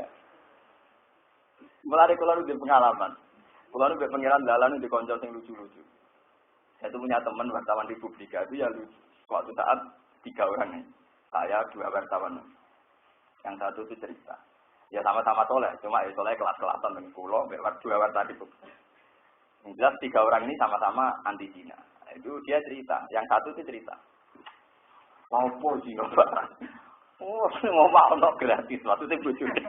Mulai kula nu pengalaman. Kula nu pengiran dalan di konco sing lucu-lucu. Saya itu punya teman wartawan Republika itu ya lucu. Suatu saat 3 orang nih. Saya 2 wartawan. Yang satu itu cerita. Ya sama-sama soleh, cuma ya soleh kelas-kelasan dengan kula, 2 wartawan Republika. Yang jelas 3 orang ini sama-sama anti Cina. Itu dia cerita. Yang satu itu cerita. Mau Cina barang. Oh, ngomong ono gratis. Maksudnya bojone.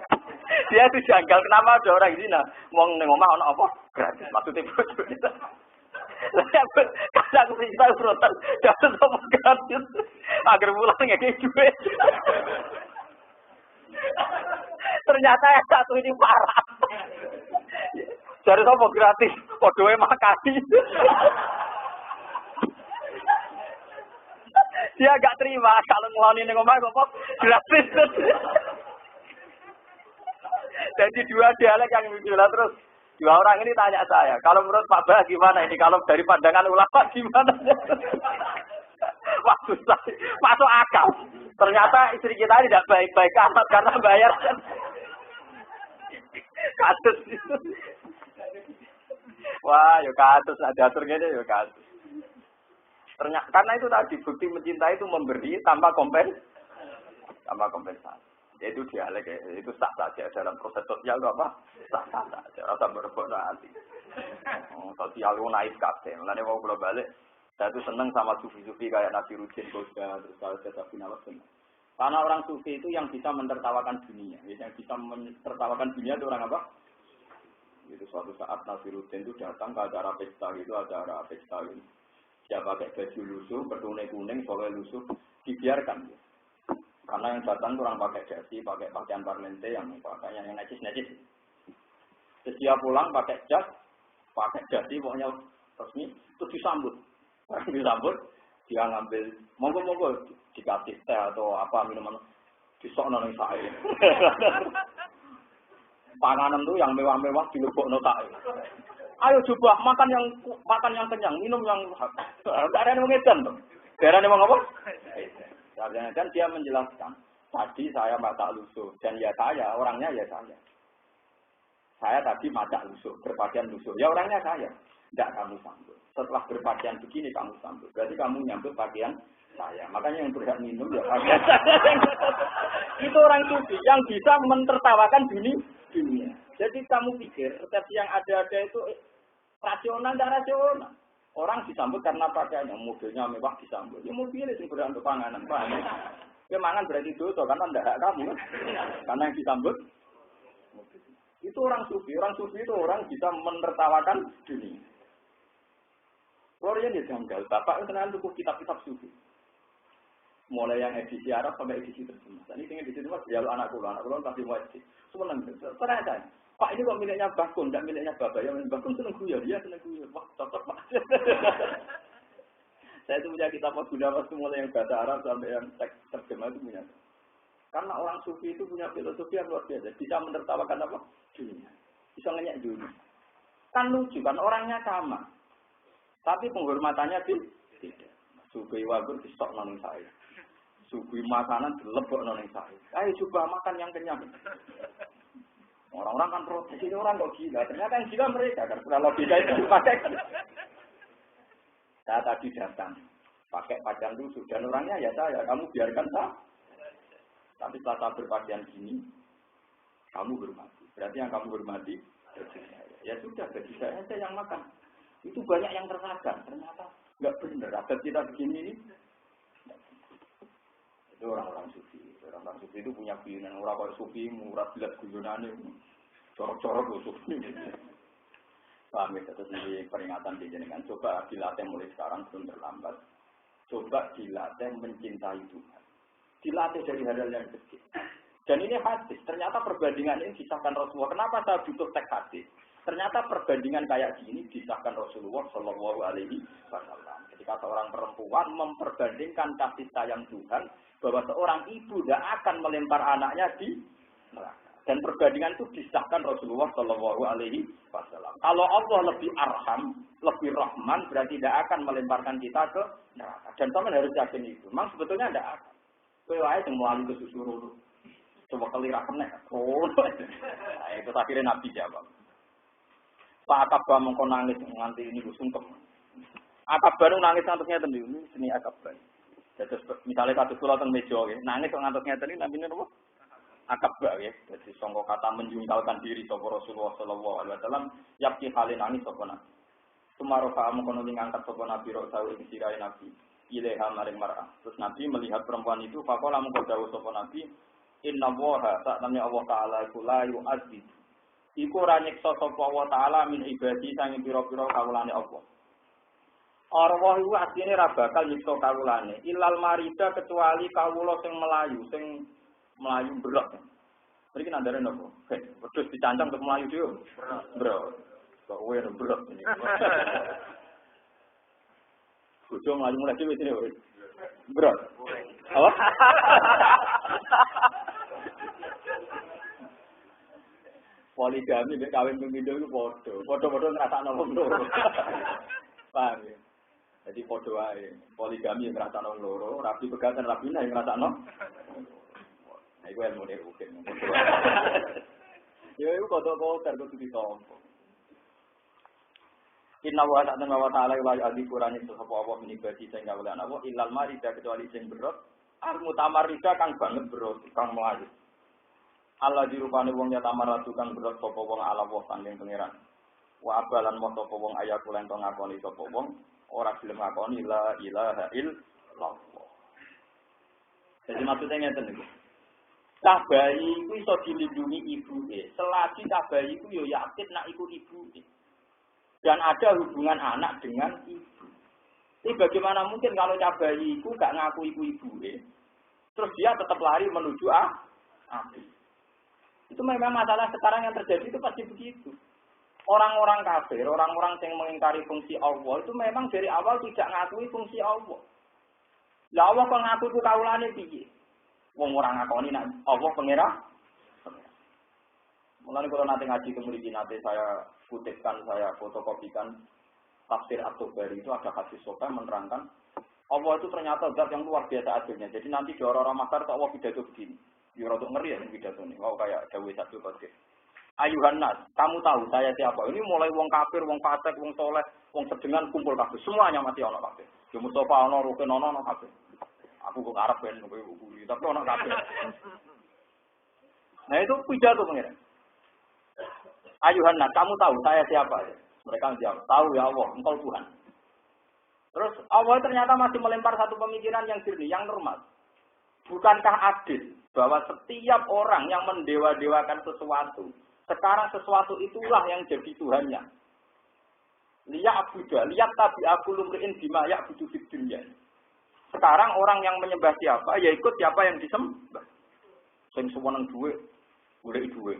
Dia itu janggal kenapa ada orang Cina mau ngomong ono apa? Gratis. Maksudnya bojone. Lah aku cerita urutan. Jangan ngomong gratis. Agar pulang ngekek duit. Ternyata yang satu ini parah. Dari apa gratis, podoe makasih. Dia agak terima kalau ngeloni ning omah kok gratis. Jadi 2 dialek yang bicara terus 2 orang ini tanya saya, kalau menurut Pak Bah gimana ini kalau dari pandangan ulama gimana? Wah susah, masuk akal. Ternyata istri kita tidak baik-baik amat karena bayar kasus itu. Wah, yo kasus ada atur ngene yo kasus. Ternyata karena itu tadi bukti mencintai itu memberi tanpa kompensasi. Itu dialek itu sah saja dalam proses sosial apa? Sah saja. Rasa berebut hati. sosial itu naik kabeh. Mulane wau kula balik, saya tuh seneng sama sufi-sufi kayak Nabi Rudin Koda, terus kalau saya Sabina Wasen. Karena orang sufi itu yang bisa mentertawakan dunia. Yang bisa mentertawakan dunia itu orang apa? Itu suatu saat Nasiruddin itu datang ke acara pesta gitu, acara pesta ini. Dia pakai baju lusuh, bertune kuning, soleh lusuh, dibiarkan. Karena yang datang orang pakai jasi, pakai pakaian parlente yang pakaian yang najis-najis. Terus dia pulang pakai jas, pakai jasi, pokoknya resmi, terus disambut. Disambut, dia ngambil, monggo-monggo dikasih teh atau apa minuman, disokno ning sae. Panganan tuh yang mewah-mewah dilebokno sae. Ayo coba makan yang kenyang, minum yang darane wong edan to. Darane wong apa? Dan dia menjelaskan, tadi saya masak lusuh dan ya saya, orangnya ya saya. Saya tadi masak lusuh, berpakaian lusuh. Ya orangnya saya. Tidak kamu sambut. Setelah berpakaian begini kamu sambut. Berarti kamu nyambut pakaian saya. Makanya yang berhak minum ya pakaian saya. Itu orang sufi yang bisa mentertawakan dunia. Jadi kamu pikir resepsi yang ada itu rasional, tidak rasional. Orang disambut karena pakaiannya, mobilnya mewah disambut. Ya mobilnya sih berhak untuk panganan. Ya mangan berarti dosa karena tidak hak kamu. Karena yang disambut itu orang sufi. Orang sufi itu orang bisa menertawakan dunia. Keluarnya dia janggal. Bapak itu kenal tuku kitab-kitab sufi. Mulai yang edisi Arab sampai edisi terjemah. Ini tinggal di sini mas, jalur anak kulo pasti mau edisi. Seneng. Ternyata, Pak ini kok miliknya Bakun, tidak miliknya Bapak. Yang Bakun seneng guyon, dia seneng guyon. Wah, cocok Pak. Saya itu punya kitab Buddha Mas mulai yang bahasa Arab sampai yang teks terjemah itu punya. Karena orang sufi itu punya filosofi yang luar biasa. Bisa menertawakan apa? Dunia. Bisa ngenyek dunia. Kan lucu kan, orangnya sama. Tapi penghormatannya tidak. Sufi wagur disok noning saya. Sufi makanan dilebok noning saya. Ayo coba makan yang kenyang. Orang-orang kan protes, ini orang kok gila. Ternyata yang gila mereka. Karena logika itu dipakai. Saya tadi datang. Pakai pakaian lusuh. Dan orangnya ya saya. Kamu biarkan saya. Tapi setelah saya berpakaian gini, kamu hormati. Berarti yang kamu hormati, ya sudah, bagi saya yang makan. Itu banyak yang tersadar. Ternyata nggak benar. Adat kita begini ini. Itu orang-orang sufi. Orang-orang sufi itu punya pilihan. Orang-orang sufi murah bilas guyonane. Corok-corok loh sufi. Paham ya? Terus ini peringatan di jenengan. Coba dilatih mulai sekarang belum terlambat. Coba dilatih mencintai Tuhan. Dilatih dari hal-hal yang kecil. Dan ini hadis. Ternyata perbandingan ini disahkan Rasulullah. Kenapa saya butuh teks hadis? Ternyata perbandingan kayak gini disahkan Rasulullah Shallallahu Alaihi Wasallam. Ketika seorang perempuan memperbandingkan kasih sayang Tuhan bahwa seorang ibu tidak akan melempar anaknya di neraka. Dan perbandingan itu disahkan Rasulullah Shallallahu Alaihi Wasallam. Kalau Allah lebih arham, lebih rahman, berarti tidak akan melemparkan kita ke neraka. Dan teman harus yakin itu. Memang sebetulnya tidak akan. Kowe wae sing mlayu ke susuru. Coba kelirah kena. Oh. Nah, itu akhirnya Nabi jawab. Pak Akabah mengko nangis nganti ini sungkem. Akabah nangis ngantos ngeten iki seni Akabah. Terus misalnya kados kula teng meja nggih, nangis kok ngantos ngeten iki namine napa? Akabah nggih. Dadi sangka kata menjungkalkan diri sapa Rasulullah sallallahu alaihi wasallam, yakti hale nangis sapa Nabi. Sumarofa mengkono ngangkat sapa Nabi rosawi ing sirahe Nabi. Ilaiha maring mar'ah. Terus Nabi melihat perempuan itu, faqala mengko dawuh sapa Nabi, inna waha ta'lamnya Allah Ta'ala iku la yu'adzib. Iku ora nyiksa sapa Allah Ta'ala min ibadi sanging pira-pira kawulane Allah. Arwah iku asline ra bakal nyiksa kawulane, ilal marida kecuali kawula sing melayu berat. Mriki nandare napa? Wedhus dicancang untuk melayu dhewe. Bro. Kok kowe berat ini. Bojo mlayu mulai dhewe sini wis. Berat. Apa? Poligami nek kawin ping pindho iku padha ngrasakno wong loro. Paham ya? Jadi padha wae. Poligami yang ngrasakno wong loro, rabi pegatan rabina yang ngrasakno. Nah, iku ilmu nek ukir. Ya iku kodok-kodok kudu ditompo. Inna wa ta'ala wa ya'adhi Qur'ani sapa Allah minibadi sing kawulan Allah illal marida kecuali sing berot al mutamarrida kang banget berot kang mlayu. Allah dirupane wong ya tamarratu kang berot sapa wong ala Allah sanding pangeran. Wa abalan moto wong ayaku lan to ngakoni sapa wong ora gelem ngakoni la ilaha illallah. Jadi maksudnya ngeten iki. Cah bayi iku iso dilindungi ibuke. Selagi cah bayi iku yo yakin nek iku ibuke. Dan ada hubungan anak dengan ibu. Ini bagaimana mungkin kalau cah bayi iku gak ngaku ibuke? Terus dia tetap lari menuju api. Itu memang masalah sekarang yang terjadi itu pasti begitu. Orang-orang kafir, orang-orang yang mengingkari fungsi Allah itu memang dari awal tidak ngakui fungsi Allah. Lah Allah kok ngaku ku kaulane piye? Wong ora ngakoni nek Allah pangeran. Mulane kalau nanti ngaji kemudian nanti saya kutipkan, saya fotokopikan tafsir At-Tabari itu ada hadis sahih menerangkan Allah itu ternyata zat yang luar biasa adilnya. Jadi nanti di orang-orang makar Allah pidato begini. Ya rada ngeri ya pidato ini. Wow kayak dawuh satu Qadir. Ayuhan nas, kamu tahu saya siapa? Ini mulai wong kafir, wong fasik, wong soleh, wong sedengan kumpul kabeh. Semuanya masih ana kabeh. Yo Mustafa ana, Rukin ana kabeh. Aku kok arep ben kowe guru, tapi ana kabeh. Nah itu pidato pengiran. Ayuhan nas, kamu tahu saya siapa? Mereka menjawab, tahu ya Allah, Engkau Tuhan. Terus Allah ternyata masih melempar satu pemikiran yang jernih, yang normal. Bukankah adil bahwa setiap orang yang mendewa-dewakan sesuatu, sekarang sesuatu itulah yang jadi Tuhannya. Lihat tabi aku lumriin bima ya'budu fid dunya. Sekarang orang yang menyembah siapa, ya ikut siapa yang disembah. Sing suweneng duwe, golek duwe.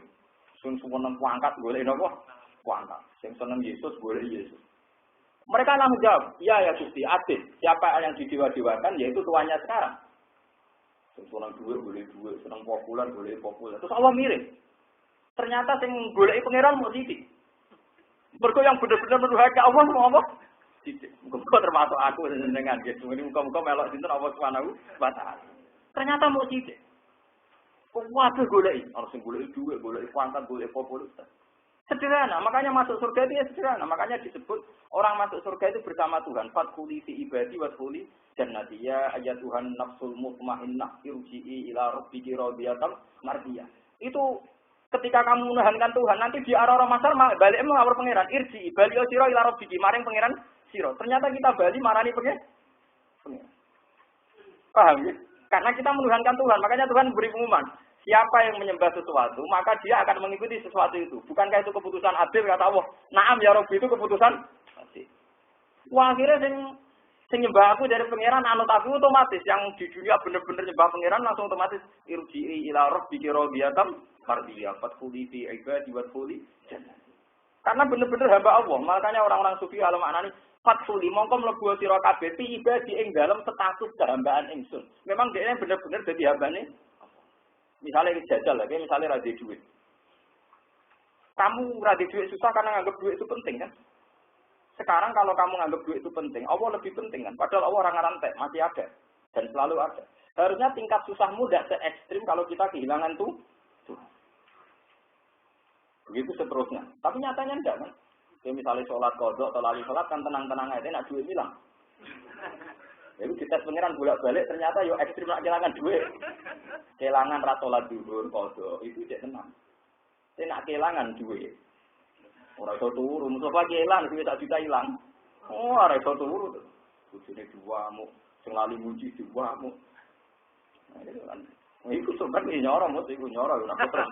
Sing suweneng kuangkat, golek napa? Kuangkat. Sing seneng Yesus, golek Yesus. Mereka langsung jawab, iya ya Gusti, adil. Siapa yang didewa-dewakan, yaitu tuannya sekarang. Senang duit boleh duit, senang populer boleh populer. Terus Allah mirip. Ternyata sing goleki pangeran mau sithik. Mergo yang bener-bener menuhake Allah mau apa? Sithik. Muga termasuk aku dengan gitu. Ini muga-muga melok sinten Allah Subhanahu wa taala. Ternyata mau sithik. Kuwate goleki, harus sing goleki duit, goleki pangkat, goleki populer. Sederhana, makanya masuk surga itu ya sederhana. Makanya disebut orang masuk surga itu bersama Tuhan. Fadkhuli fi ibadi wadkhuli jannati ya ayyatuhan nafsul mutmainnah irji'i ila rabbiki radiyatan mardiyah. Itu ketika kamu menuhankan Tuhan, nanti di arah-arah masar balik mengawur pangeran. Irji'i bali sira ila rabbiki maring pangeran sira. Ternyata kita bali marani pangeran. Paham ya? Karena kita menuhankan Tuhan, makanya Tuhan beri pengumuman. Siapa yang menyembah sesuatu, maka dia akan mengikuti sesuatu itu. Bukankah itu keputusan adil, kata Allah. Naam ya Rabbi, itu keputusan adil. Wah, akhirnya sing nyembah aku dari pangeran, anut aku otomatis. Yang di dunia benar-benar nyembah pangeran, langsung otomatis. Irji'i ila rabbiki radiyatan mardiyah. Fadkhuli fi ibadi wadkhuli jannah. Karena benar-benar hamba Allah. Makanya orang-orang sufi alam maknani, Fadkhuli mongko mlebu sira kabeh ibadi ing dalam status kehambaan ingsun. Memang dia benar-benar dadi hambane. Misalnya jajal lagi, misalnya radhi duit. Kamu radhi duit susah karena nganggap duit itu penting kan? Sekarang kalau kamu nganggap duit itu penting, Allah lebih penting kan? Padahal Allah orang rantai, masih ada. Dan selalu ada. Harusnya tingkat susahmu tidak se-ekstrim kalau kita kehilangan tuh. Begitu seterusnya. Tapi nyatanya enggak kan? Kayak misalnya sholat kodok atau lali sholat kan tenang-tenang aja, nak duit hilang. Jadi kita pengiran bolak-balik ternyata yo ekstrim nak kehilangan duit. Kehilangan ratolat dhuwur kodok itu cek tenang. Saya nak kehilangan duit. Ora iso turu, musuh lagi hilang duit tak juta hilang. Oh, ora iso turu. Bojone duamu, sing lali muji duamu. Nah, itu kan. Iku sebenarnya nyoro, iku nyoro ora terus.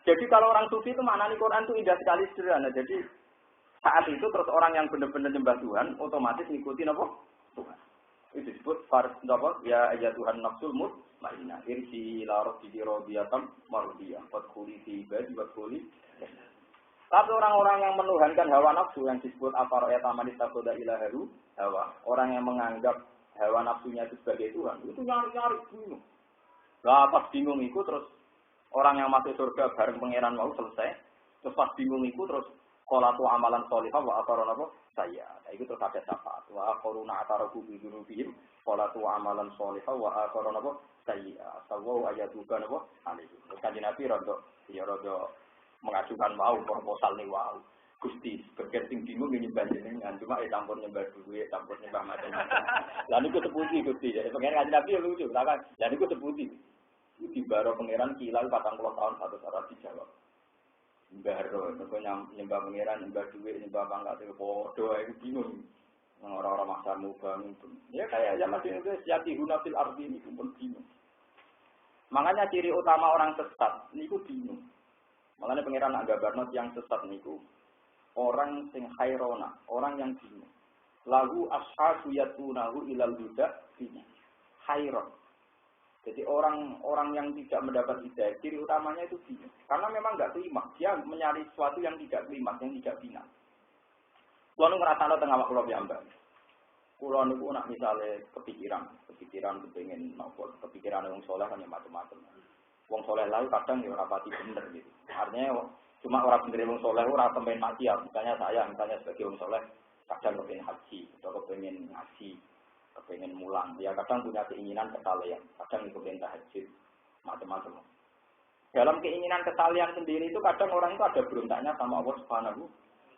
Jadi kalau orang sufi itu maknanya Quran itu indah sekali sederhana. Jadi saat itu terus orang yang benar-benar nyembah Tuhan otomatis ngikutin apa? Tuhan. Itu disebut fard apa? Ya Tuhan nafsul mutmainnah irsi ila rabbiki radiyatan mardiyah fadkhuli fi ibadi wadkhuli. Tapi orang-orang yang menuhankan hawa nafsu yang disebut afara'ata man ittakhadha ilahahu hawa, orang yang menganggap hawa nafsunya itu sebagai Tuhan, itu nyari-nyari bingung. Lah pas bingung itu terus orang yang masuk surga bareng pangeran mau selesai, terus pas bingung itu terus qolatu amalan sholihah wa aqarana apa saya. Nah, itu terus ada syafaat. Wa aqaruna ataraku bi dzunubihim qolatu amalan sholihah wa aqarana apa saya. Sawu ayatuka apa alaihi. Terus kanjeng Nabi rada mengajukan mau proposal nih wow. Gusti, berkat sing bingung nyembah jenengan, cuma campur nyembah duit, campur nyembah macam-macam. Lah niku seputi Gusti. Pengen kanjeng Nabi lucu, lah kan. Lah niku seputi. Itu di baro pangeran kilal 40 tahun satu cara dijawab. Mbaro, kok nyembah pangeran, nyembah duit, nyembah pangkat itu podo, itu bingung. Orang-orang maksamu bangun itu. Ya kayak zaman Indonesia, yati hunafil ardi ini pun bingung. Makanya ciri utama orang sesat, niku bingung. Makanya pangeran agak barnot yang sesat niku orang sing khairona, orang yang bingung. Lagu ashabu yatunahu ilal huda bingung. Khairon. Jadi orang yang tidak mendapat hidayah, ciri utamanya itu bingung. Karena memang nggak klimaks, dia mencari sesuatu yang tidak klimaks, yang tidak final. Kulo nu ngrasakno teng awak kula piyambak. Kulo niku nak misale kepikiran kepengin napa, kepikiran wong saleh kan macam-macam. Wong saleh lalu kadang ya ora pati bener gitu. Artinya cuma orang bener wong saleh ora temen maksiat. Misalnya saya sebagai wong saleh kadang kepengin haji, atau kepengin ngaji, kepengen mulang, dia kadang punya keinginan kesalehan, kadang kepengen tahajud, macam-macam. Dalam keinginan kesalehan sendiri itu kadang orang itu ada berontaknya sama Allah Subhanahu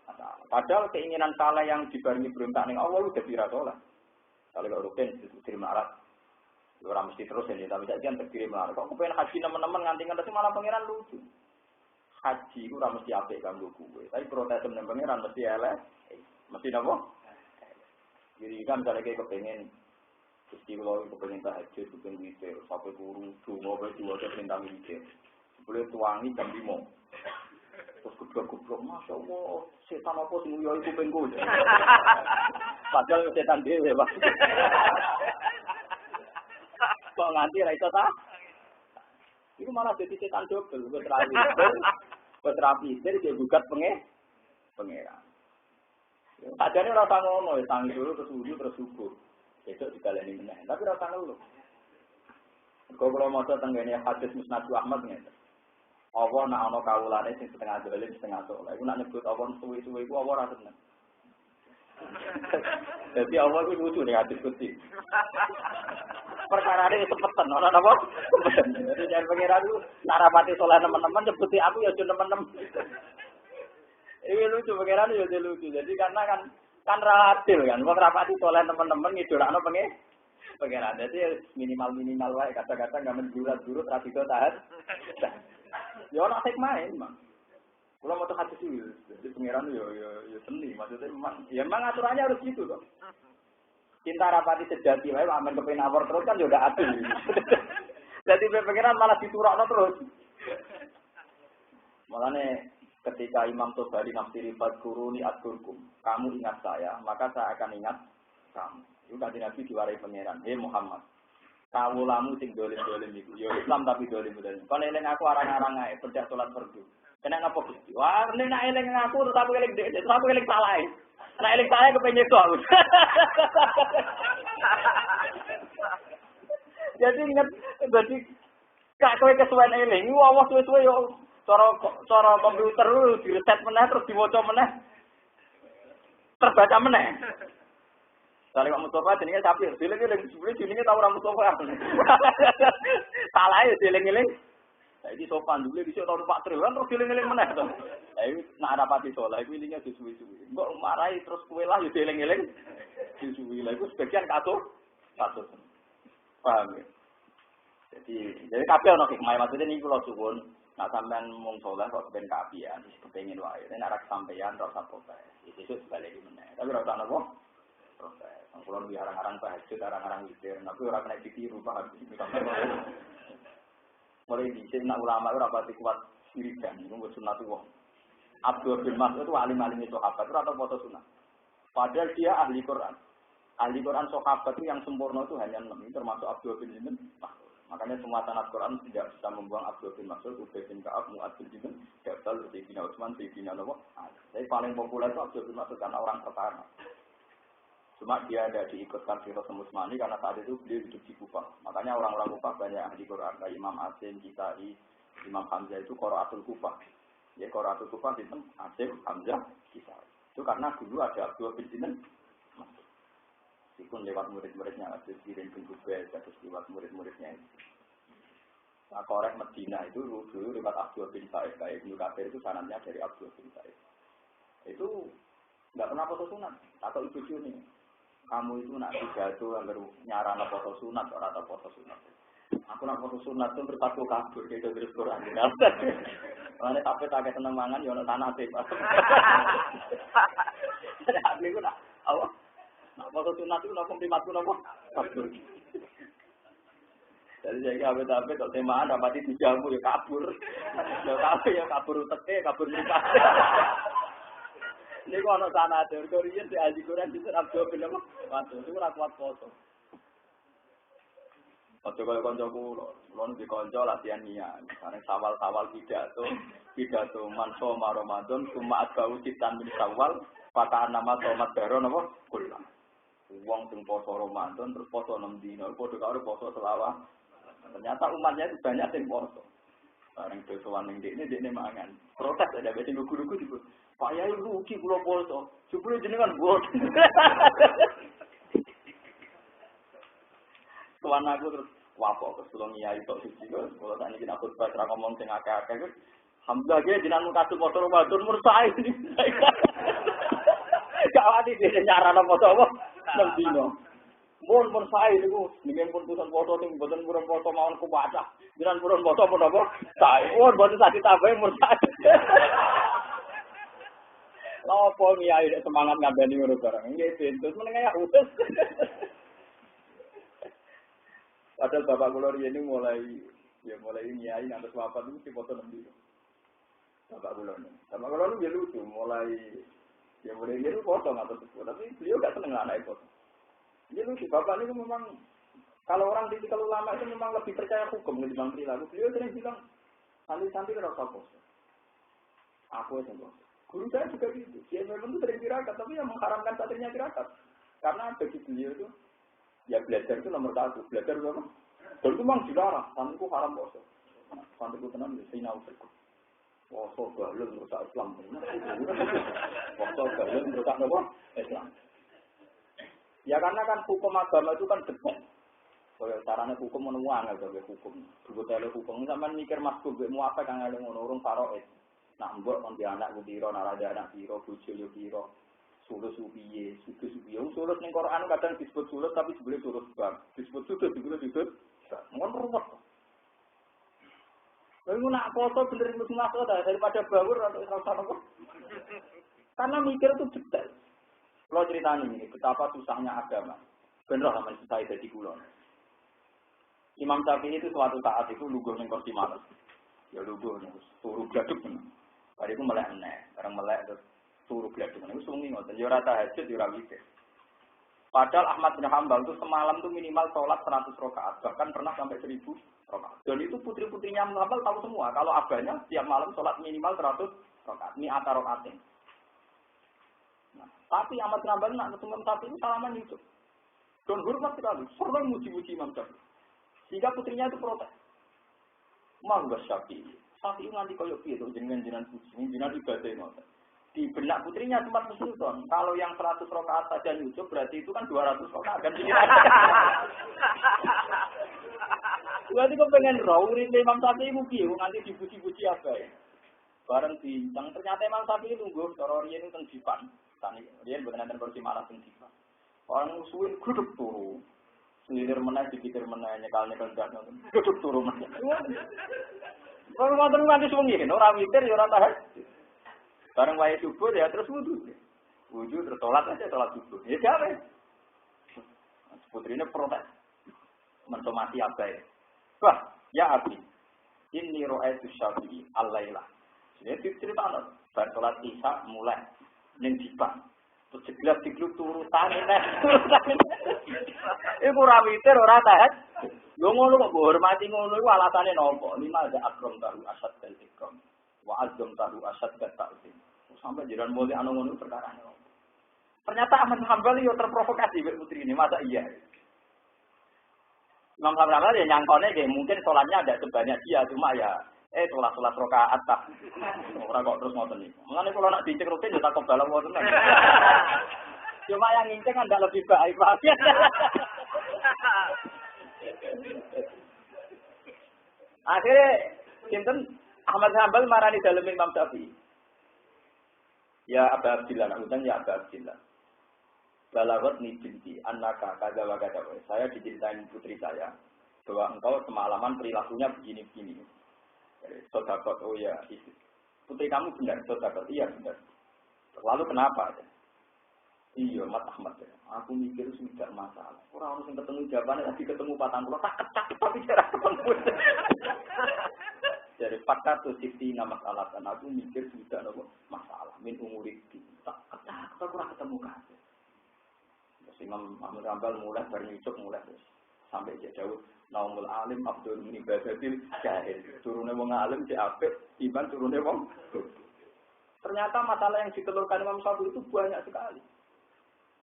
wa Ta'ala. Padahal keinginan saleh yang dibarengi berontak dengan Allah udah diratolah. Kalau nggak rutin dikirim larat, orang mesti terus ini, tapi jangan terkirim larat. Kok kepengen haji teman-teman nganti nganti malah pangeran lucu. Haji itu ora mesti apik kanggo kowe, tapi protes temen pangeran mesti elek, mesti napa? Jadi kan misalnya kayak kepengen Gusti kula kepengen tahajud, kepengen witir, sampai turu, donga wae diwaca perintah witir. Boleh tuangi jam 5. Terus kublok-kublok, Masya Allah, setan apa sing nguyoi kupingku. Padahal setan dhewe, Pak. Kok nganti ra iso ta? Iku malah jadi setan dobel, wis rapi, dia gugat pangeran. Ajane ora usah ngono, tangi dulu terus wudu terus subuh. Besok dibaleni meneh. Tapi ora usah ngono. Kok kula maca tenggene hadis Musnad Ahmad ngene. Apa nek ana kawulane sing setengah dolim setengah saleh. Iku nek nyebut apa suwi-suwi iku apa ora seneng. Dadi Allah iku lucu nek hadis Qudsi. Perkarane cepetan ora napa? Jadi jangan pengira dulu narapati saleh teman-teman nyebuti aku ya teman-teman. Ini lucu, pengiran ya lucu. Jadi karena kan relatif kan, wong rapati soleh teman-teman ngidolakno pengiran. Jadi minimal wae kata-kata enggak menjurat-jurut ra bisa tahan. Ya ora hikmah memang. Kula mau hati sih. Jadi pengiran ya seni, maksudnya memang aturannya harus gitu kok. Cinta rapati sejati wae amen kepen awor terus kan ya udah adil. Jadi pengiran malah diturakno terus. Malane ketika Imam Tobari nafsiri fadkuruni adkurkum, kamu ingat saya, maka saya akan ingat kamu. Itu kanjeng Nabi diwarai pangeran, hei Muhammad, kawulamu sing dolim-dolim iku, yo Islam tapi dolim-dolim. Kon eling aku arang-arang ae, berdak salat fardu. Kena napa Gusti? Wah, nek eling aku tetap eling dhek, tetap eling salah. Nek eling saya kepengen itu aku. Jadi ingat, jadi kak kowe kesuwen eling, wah suwe-suwe yo cara komputer lu di reset meneh terus diwaca meneh terbaca meneh. Soale kok Mustafa jenenge Sapir, dieling-eling sebelum jenenge tau ora Mustafa. Salah ya dieling-eling. Saiki sopan dulu dhisik tau Pak Triwan terus dieling-eling meneh to. Lah iki nak rapati saleh iki ilinge disuwi-suwi. Mbok marahi terus kowe lah ya dieling-eling disuwi. Lah iku sebagian katut. Paham ya? Jadi kabeh ana hikmah maksudnya niku kula suwun. Nah sampean mung saleh kok ben kaapian, kepengin wae. Nek ora kesampean ora usah protes. Itu sebalik meneh. Tapi ora usah napa? Protes. Kulo lebih arang-arang tahajud, arang-arang witir, tapi ora kena ditiru paham. Mulai dhisik nak ulama ora pati kuat wiridan, iku sunatullah. Abdul bin Mas'ud itu alim-alim sahabat, ora tau foto sunat. Padahal dia ahli Quran. Ahli Quran sahabat itu yang sempurna itu hanya 6, termasuk Abdul bin Mas'ud. Makanya semua sanad Quran tidak bisa membuang Abdul bin Mas'ud, Ubay bin Ka'ab, Mu'adz bin Jabal, Sayyidina Utsman, Sayyidina Nawawi. Tapi paling populer itu Abdul bin Mas'ud karena orang pertama. Cuma dia ada diikutkan di Rasul Utsmani karena saat itu beliau hidup di Kufah. Makanya orang-orang Kufah banyak ahli Quran, kayak Imam Asim, Kisai, Imam Hamzah itu Qiraatul Kufah. Ya Qiraatul Kufah itu Asim, Hamzah, Kisai. Itu karena dulu ada Abdul bin Mas'ud. Meskipun lewat murid-muridnya, ada Sirin bin Jubair, terus lewat murid-muridnya. Nah, korek Medina itu dulu lewat Abdul bin Sa'id, kayak Ibnu Katsir itu sanadnya dari Abdul bin Sa'id. Itu nggak pernah foto sunat, atau ibu Juni. Kamu itu nak pidato agar nyarana foto sunat, atau foto sunat. Aku nak foto sunat itu bertakwa kabur, kayak dari Quran. Mane sampe tak seneng mangan yo ana sanate. Aku iku nak apa? Nak foto sunat itu nak primatku napa? Jadi saya kira apa temaan rapati dijamu ya kabur. Ya kabur uteke, kabur nikah. Ini kok ana sanate, Korea di Haji Quran itu Abdul bin apa? Waduh, itu ora kuat foto. Foto kaya kancaku, kula di kanca latihan niat. Karena sawal-sawal pidato manso Ramadan cuma atbau sitan min sawal, pakar nama somat baro napa? Kula. Wong sing poso Ramadan terus poso 6 dina, padha karo poso selawah. Ternyata umatnya itu banyak yang poso. Bareng dosowan ning dekne mangan. Protes ada wis guru-guru itu. Pak Yai rugi kula poso. Jupule jenengan bot. Tuan aku terus wapok terus kula ngiyai tok siji kok. Kula sakniki nek khotbah ra ngomong sing akeh-akeh kok. Alhamdulillah ge jenengan kasus poso Ramadan mursae. Kawani dhewe nyarana poso apa? 6 dina. Mun sae niku ningin pun putusan foto sing mboten purun foto mawon kuwaca. Jenengan purun foto pun apa? Sae. Mboten sak ditambahi mun sae. Lopo ngiyai semangat ngabeni ngono barang. Nggih bentus meneng ya utus. Padahal bapak kula riyen mulai ngiyai ngantos wafat niku foto 6 dina. Bapak kula niku lucu mulai itu foto ngantos tapi beliau gak seneng anak foto. Dia lucu, bapak ini memang, kalau orang tipikal ulama itu memang lebih percaya hukum ketimbang perilaku. Beliau sering bilang, santri-santri rasa poso. Aku yang poso. Guru saya juga gitu. Dia memang itu sering tirakat, tapi yang mengharamkan santrinya tirakat. Karena bagi beliau itu, ya belajar itu nomor 1. Belajar itu apa? Dan itu memang dilarang, santriku haram poso. Santriku tenang, sinau berikut. Poso galun merusak Islam. Poso galun merusak apa? Islam. Ya karena kan hukum agama itu kan debat. Kalau caranya hukum menemuan sebagai hukum. Sebetulnya hukum sampean mikir mas kubekmu apa kang ada ngono faroid. Nak mbok nanti anak kudiro narada anak biro bojo yo biro. Sulus upiye, sudus upiye. Sulus ning Quran kadang disebut sulus tapi sebenarnya sulus bang. Disebut sudus disebut. Ngono ruwet. Lalu nak foto bener mesti masuk daripada bawur atau rasa apa? Karena mikir itu detail. Kalau ceritanya ini, betapa susahnya agama. Benar sama susah jadi kulon. Imam Syafi'i itu suatu saat itu lugu ning kursi malas. Ya lugu ning turu gladuk. Hari itu melek meneh, bareng melek terus turu gladuk. Niku sungi ngoten, ya ora tahajud ya ora witir. Padahal Ahmad bin Hanbal itu semalam itu minimal sholat 100 rakaat, bahkan pernah sampai 1000 rakaat. Dan itu putri-putrinya Hanbal tahu semua, kalau abahnya setiap malam sholat minimal 100 rakaat. Ini atar rakaatin. Tapi Ahmad bin Hanbal nak ketemu Imam Syafi'i salaman itu. Dan hormat sekali, sering muji-muji Imam Syafi'i. Sehingga putrinya itu protes. Mangga Syafi'i nganti koyo piye to jenengan puji, jenengan ibadah ngoten. Di benak putrinya sempat bersultan. Kalau yang 100 rakaat saja nyucuk berarti itu kan 200 rakaat kan pikiran. Berarti kok pengen rawurin Imam Syafi'i piye nganti dipuji-puji apa ya. Bareng bincang ternyata Imam Syafi'i lungguh cara riyen teng Dipan. Tani riyen mboten enten kursi malas teng Dipan. Orang musuhin guduk turu. Selilir meneh dipikir meneh nyekal-nyekal dak ngoten. Guduk turu meneh. Kalau wonten nganti suwengi ora witir ya ora tahajud. Bareng wae subuh ya terus wudu. Wudu terus salat aja salat subuh. Ya jare. Putrine protes. Mentomati abai. Wah, ya Abi. Inni ra'aitu Syafi'i al-laila. Jadi cerita bar salat Isya mulai ning Dipan. Terus jelas digluk turutane neh. Iku ora witir ora tahajud. Yo ngono kok hormati ngono iku alasane nopo? Lima ada akram tahu asad dan ikram. Wa azam tahu asad dan ta'zim. Sampai jiran mulai anu ngono perkara nopo. Ternyata Ahmad Hanbal yo terprovokasi mbek putri ini, masa iya? Imam Hanbal ya nyangkone nggih mungkin salatnya ada sebanyak dia cuma ya salat rakaat tak. Ora kok terus ngoten niku. Mulane kula nak dicek rutin yo tak kebal ngoten. Cuma yang nginceng anda lebih baik, Pak. Akhirnya sinten Ahmad Hanbal marani dalem Imam Syafi'i. Ya Abu Abdillah, udan ya Abu Abdillah. Balawat ni binti annaka kaza wa kaza. Saya diceritain putri saya bahwa engkau semalaman perilakunya begini-begini. Sedekah oh ya putri kamu benar, saudara. Iya benar. Lalu kenapa? Iya, Mat Ahmad. Aku mikir sudah masalah. Orang harus ketemu jawabannya, lagi ketemu patang pulau, tak kecak tapi cara ketemu. Dari fakta tuh sisi nama masalah, dan aku mikir sudah masalah. Min umurik tak kecak, aku kurang ketemu kasih. Imam Ahmad Hambal mulai bernyucuk mulai sampai jauh naumul alim abdul min ibadatil jahil turune wong alim si apik iman turune wong. Ternyata masalah yang ditelurkan Imam Syafi'i itu banyak sekali.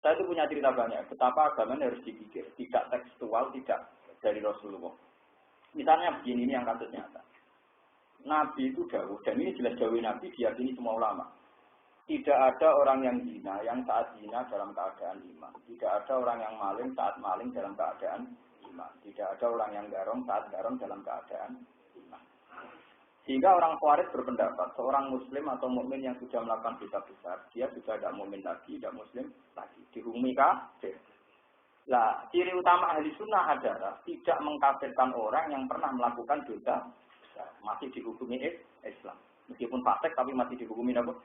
Saya itu punya cerita banyak betapa agama harus dipikir, tidak tekstual, tidak dari Rasulullah. Misalnya begini, ini yang kasus nyata. Nabi itu dawuh, dan ini jelas dawuh Nabi diyakini semua ulama. Tidak ada orang yang zina yang saat zina dalam keadaan iman. Tidak ada orang yang maling saat maling dalam keadaan iman. Tidak ada orang yang garong saat garong dalam keadaan iman. Sehingga orang Khawarij berpendapat, seorang muslim atau mukmin yang sudah melakukan dosa besar, dia sudah tidak mukmin lagi, tidak muslim lagi. Dihukumi kafir. Nah, ciri utama ahli sunnah adalah tidak mengkafirkan orang yang pernah melakukan dosa besar. Masih dihukumi Islam. Meskipun fasik tapi masih dihukumi apa?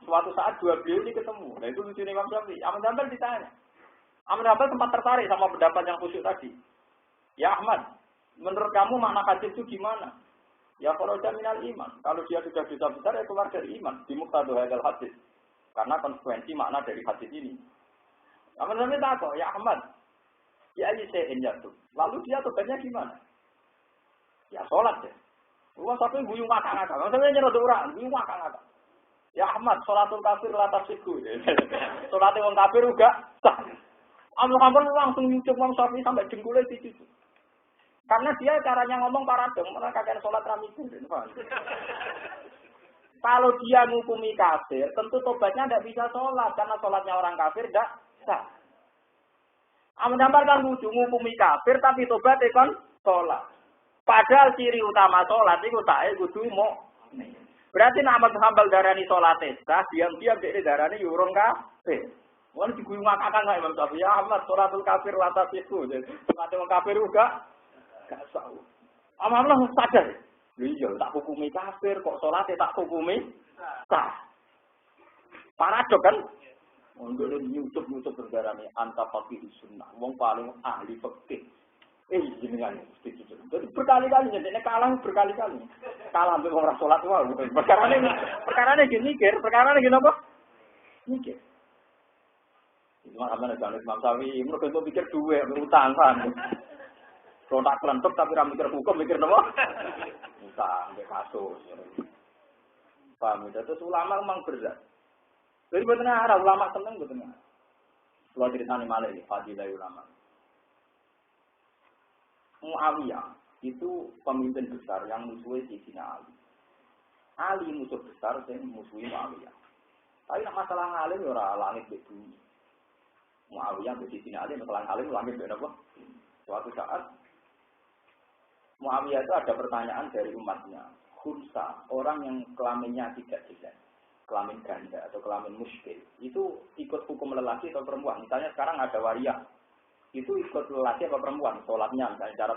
Suatu saat dua beliau ini ketemu. Nah itu lucu Imam Syafi'i. Ahmad Hambal ditanya. Ahmad Hambal sempat tertarik sama pendapat yang khusyuk tadi. Ya Ahmad, menurut kamu makna hadis itu gimana? Ya kalau minal iman. Kalau dia sudah dosa besar ya keluar dari iman. Di muqtadha hadzal hadis. Karena konsekuensi makna dari hadis ini. Ahmad Hambal takut, ya Ahmad. Ya ini saya jatuh. Lalu dia tobatnya gimana? Ya sholat deh. Wah Syafi'i guyu ngakak-ngakak. Maksudnya nyerot orang, guyu ngakak-ngakak. Ya Ahmad, sholatul kafir latas siku. Sholatnya orang kafir juga sah. Ahmad langsung nyucuk Imam Syafi'i sampai jengkulnya di situ. Karena dia caranya ngomong paradok, malah kakek sholat ramiku. Kalau dia menghukumi kafir, tentu tobatnya tidak bisa sholat. Karena sholatnya orang kafir tidak sah. Ahmad Hambal kan lucu, menghukumi kafir tapi tobatnya kan sholat. Padahal ciri utama sholat itu tak kudu mau. Berarti nama Hambal darani salate sah, diam-diam dhek darani urung kafir. Wong diguyu ngakakan kok Imam Syafi'i, ya Ahmad salatul kafir latas itu. Salate wong kafir juga gak sah. Amallah sadar. Lho iya tak hukumi kafir kok salate tak hukumi sah. Paradok kan? Untuk nyucup darani anta faqih sunnah. Wong paling ahli fikih. Jenengan mesti jujur. Jadi berkali-kali jadi kalah berkali-kali. Kalah mbek wong ora salat wae. Perkarane gini mikir, perkarane gini apa? Mikir. Cuma amane jane Imam Syafi'i, mergo itu pikir duwe utang kan. Kalau tak kelentuk tapi ra mikir hukum, mikir napa? Utang mbek kasus. Paham itu ulama memang berat. Jadi betul arah ulama seneng betul. Kalau ceritanya malah ini fadilah ulama. Muawiyah itu pemimpin besar yang musuhi Sayyidina Ali. Ali musuh besar dan musuhi Muawiyah. Tapi nak masalah ngalim ya ora langit mbek bumi. Muawiyah mbek Sayyidina Ali masalah ngalim langit mbek apa? Suatu saat Muawiyah itu ada pertanyaan dari umatnya. Khunsa, orang yang kelaminnya tidak jelas, kelamin ganda atau kelamin muskil, itu ikut hukum lelaki atau perempuan. Misalnya sekarang ada waria. Itu ikut lelaki apa perempuan, sholatnya, misalnya cara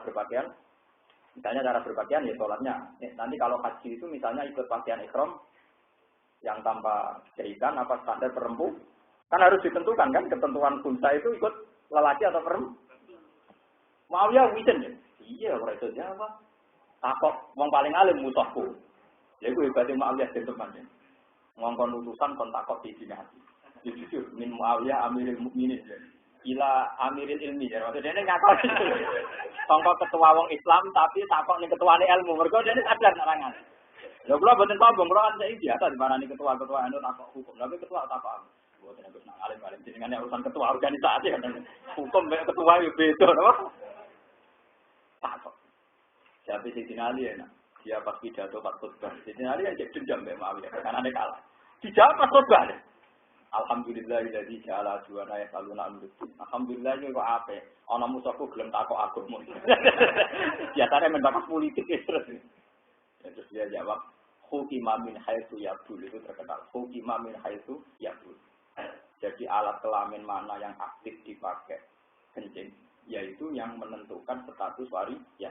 berpakaian ya sholatnya. Nanti kalau haji itu misalnya ikut pakaian ikhram yang tanpa jahitan apa standar perempuan, kan harus ditentukan kan, ketentuan kunsa itu ikut lelaki atau perempuan. Muawiyah wisen ya? Iya, orang itu apa? Takok, wong paling alim musuhku. Ya itu hebatnya Muawiyah dan temannya. Ngongkon utusan kontakok di sini hati. Jujur, min Muawiyah amiril mukminin. Ila amiril ilmi ya. Maksudnya ini ngakak. Sangka ketua wong Islam tapi takok ning ketuane ilmu. Mergo dene sadar nerangan. Lha kula mboten sombong, kula kan saiki biasa dimarani ketua-ketua anu takok hukum. Tapi ketua takok. Mboten nek nang alim-alim jenengane urusan ketua organisasi kan. Hukum mek ketua yo beda to. Takok. Siapa Sayyidina Ali ya. Dia pas pidato pas khutbah. Sayyidina Ali yang jadi dendam mek Muawiyah karena nek kalah. Dijawab pas khutbah. Alhamdulillahilladzi ja'ala juwana yasaluna amri. Alhamdulillah iki kok apik. Ana musuhku gelem takok agama. Biasane mendapat politik terus. Terus dia jawab, "Hukima min haitsu yabul." Itu terkenal. Hukima min haitsu yabul. Jadi alat kelamin mana yang aktif dipakai kencing, yaitu yang menentukan status waria.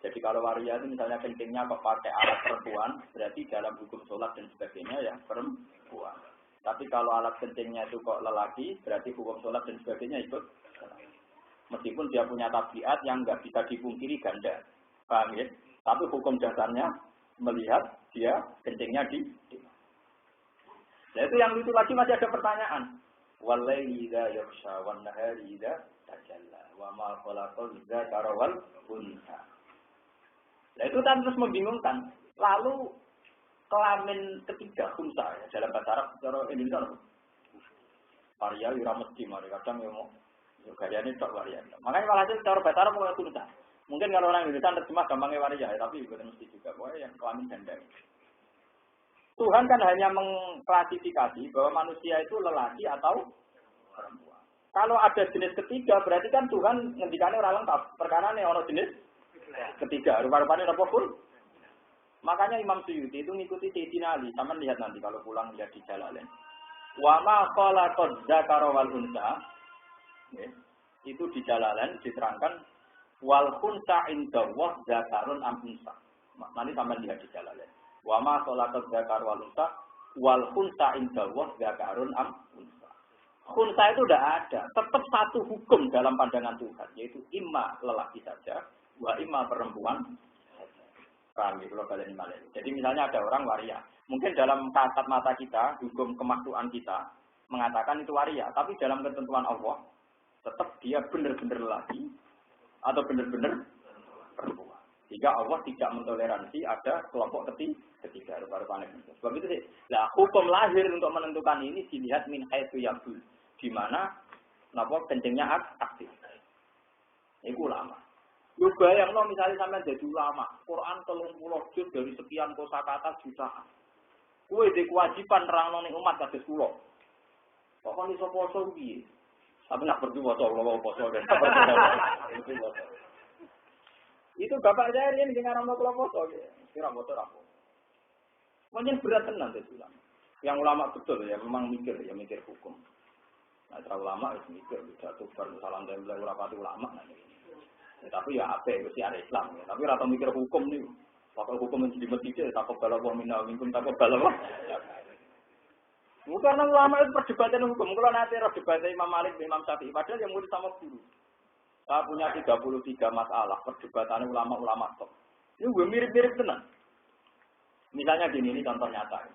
Jadi kalau waria itu misalnya kencingnya kok pakai alat perempuan, berarti dalam hukum sholat dan sebagainya ya perempuan. Tapi kalau alat kencingnya itu kok lelaki, berarti hukum sholat dan sebagainya ikut. Meskipun dia punya tabiat yang nggak bisa dipungkiri ganda, paham ya? Tapi hukum dasarnya melihat dia kencingnya di. Nah itu yang lucu lagi masih ada pertanyaan. Walaili idza yaghsha wan nahari idza tajalla wa ma khalaqal dzakara wal untha. Nah itu kan terus membingungkan. Lalu kelamin ketiga khunsa ya, dalam bahasa Arab cara Indonesia varia ora mesti mari kadang yo mau gayane tok varia. Makanya walhasil cara bahasa Arab mau khunsa. Mungkin kalau orang Indonesia terjemah gampangnya varia ya, tapi bukan mesti juga. Pokoknya yang kelamin ganda. Tuhan kan hanya mengklasifikasi bahwa manusia itu lelaki atau perempuan. Kalau ada jenis ketiga berarti kan Tuhan ngendikannya orang lengkap. Perkara ini orang jenis ketiga, rupa-rupanya apa pun. Makanya Imam Suyuti itu ngikuti Sayyidina Ali. Sama lihat nanti kalau pulang lihat di Jalalain. Wa ma khalaqad dzakara wal unsa. Itu di Jalalain diterangkan wal khunsa indallah dzakarun am unsa. Nanti sama lihat di Jalalain. Wa ma khalaqad dzakara wal unsa wal khunsa indallah dzakarun am unsa. Khunsa itu tidak ada, tetap satu hukum dalam pandangan Tuhan, yaitu imma lelaki saja, wa imma perempuan. Paham ya, kalau kalian malah. Jadi misalnya ada orang waria, mungkin dalam kasat mata kita, hukum kemakluan kita mengatakan itu waria, tapi dalam ketentuan Allah tetap dia benar-benar lelaki atau benar-benar perempuan. Sehingga Allah tidak mentoleransi ada kelompok ketiga rupa-rupanya. Sebab itu sih, lah hukum lahir untuk menentukan ini dilihat min haitsu yabul, di mana napa kencingnya aktif. Itu ulama. Lu bayangno misalnya sampean jadi ulama, Quran 30 juz dari sekian kosakata jutaan. Kowe dhe kewajiban nerangno ning umat kados kula. Kok iso poso piye? Tapi nak pergi poso Allah poso ben. Itu bapak saya ini dengan orang kula poso ya. Kira poso ra. Mungkin berat tenan dadi ulama. Yang ulama betul ya memang mikir hukum. Nah, ulama wis mikir jatuh bar salam dan ora pati ulama nah. Tapi ya apa itu ada Islam ya. Tapi rata mikir hukum nih. Waktu hukum menjadi masjid, takut balap minal minkum takut balap. Bukan ulama itu perdebatan hukum. Kalau nanti perdebatan Imam Malik, Imam Syafi'i, padahal yang murid sama guru. Saya punya 33 masalah perdebatan ulama-ulama top. Ini gue mirip-mirip tenang. Misalnya gini, ini contoh nyata.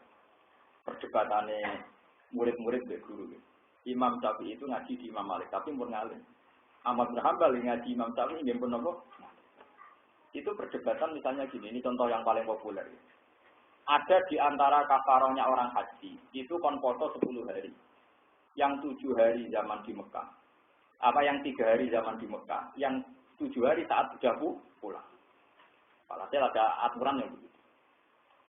Perdebatannya murid-murid dari guru. Imam Syafi'i itu ngaji di Imam Malik, tapi umur ngalim. Ahmad bin Hanbal ngaji Imam Syafi'i nggih pun apa? Itu perdebatan misalnya gini, ini contoh yang paling populer. Ada di antara kafarohnya orang haji, itu kon foto 10 hari. Yang 7 hari zaman di Mekah. Apa yang 3 hari zaman di Mekah, yang 7 hari saat sudah pulang. Walhasil ada aturan yang begitu.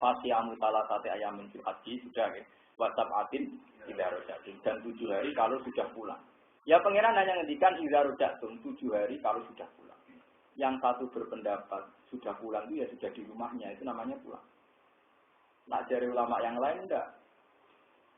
Fasiyamu salah satu ayamin fil haji sudah ya. WhatsApp atin tidak rojatin. Dan 7 hari kalau sudah pulang. Ya pangeran hanya ngendikan idza rujatum 7 hari kalau sudah pulang. Yang satu berpendapat sudah pulang itu ya sudah di rumahnya, itu namanya pulang. Nah dari ulama yang lain enggak.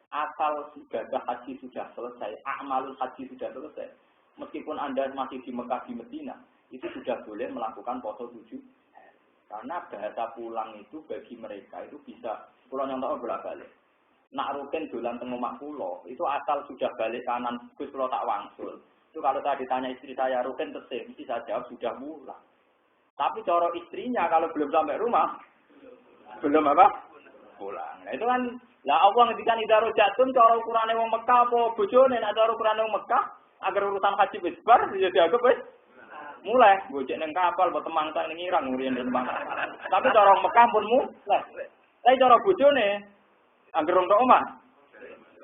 Asal ibadah haji sudah selesai, amalul haji sudah selesai. Meskipun Anda masih di Mekah di Medina, itu sudah boleh melakukan poso 7 hari. Karena bahasa pulang itu bagi mereka itu bisa pulang yang tahu bolak-balik. Nak rukin dolan teng omah kula, itu asal sudah balik kanan, Gus kula tak wangsul. Itu kalau saya ditanya istri saya rukin tesih, mesti saya jawab sudah pulang. Tapi cara istrinya kalau belum sampai rumah, belum apa? Pulang. Nah itu kan, lah Allah ngendikan idza rajatun cara ukurane wong Mekah apa bojone nek cara ukurane wong Mekah, agar urusan haji wis bar ya dianggap wis mulai. Gojek ning kapal mbok temang tak ning Irang ngurian temang. Tapi cara Mekah pun mulai. Tapi cara bojone angger untuk omah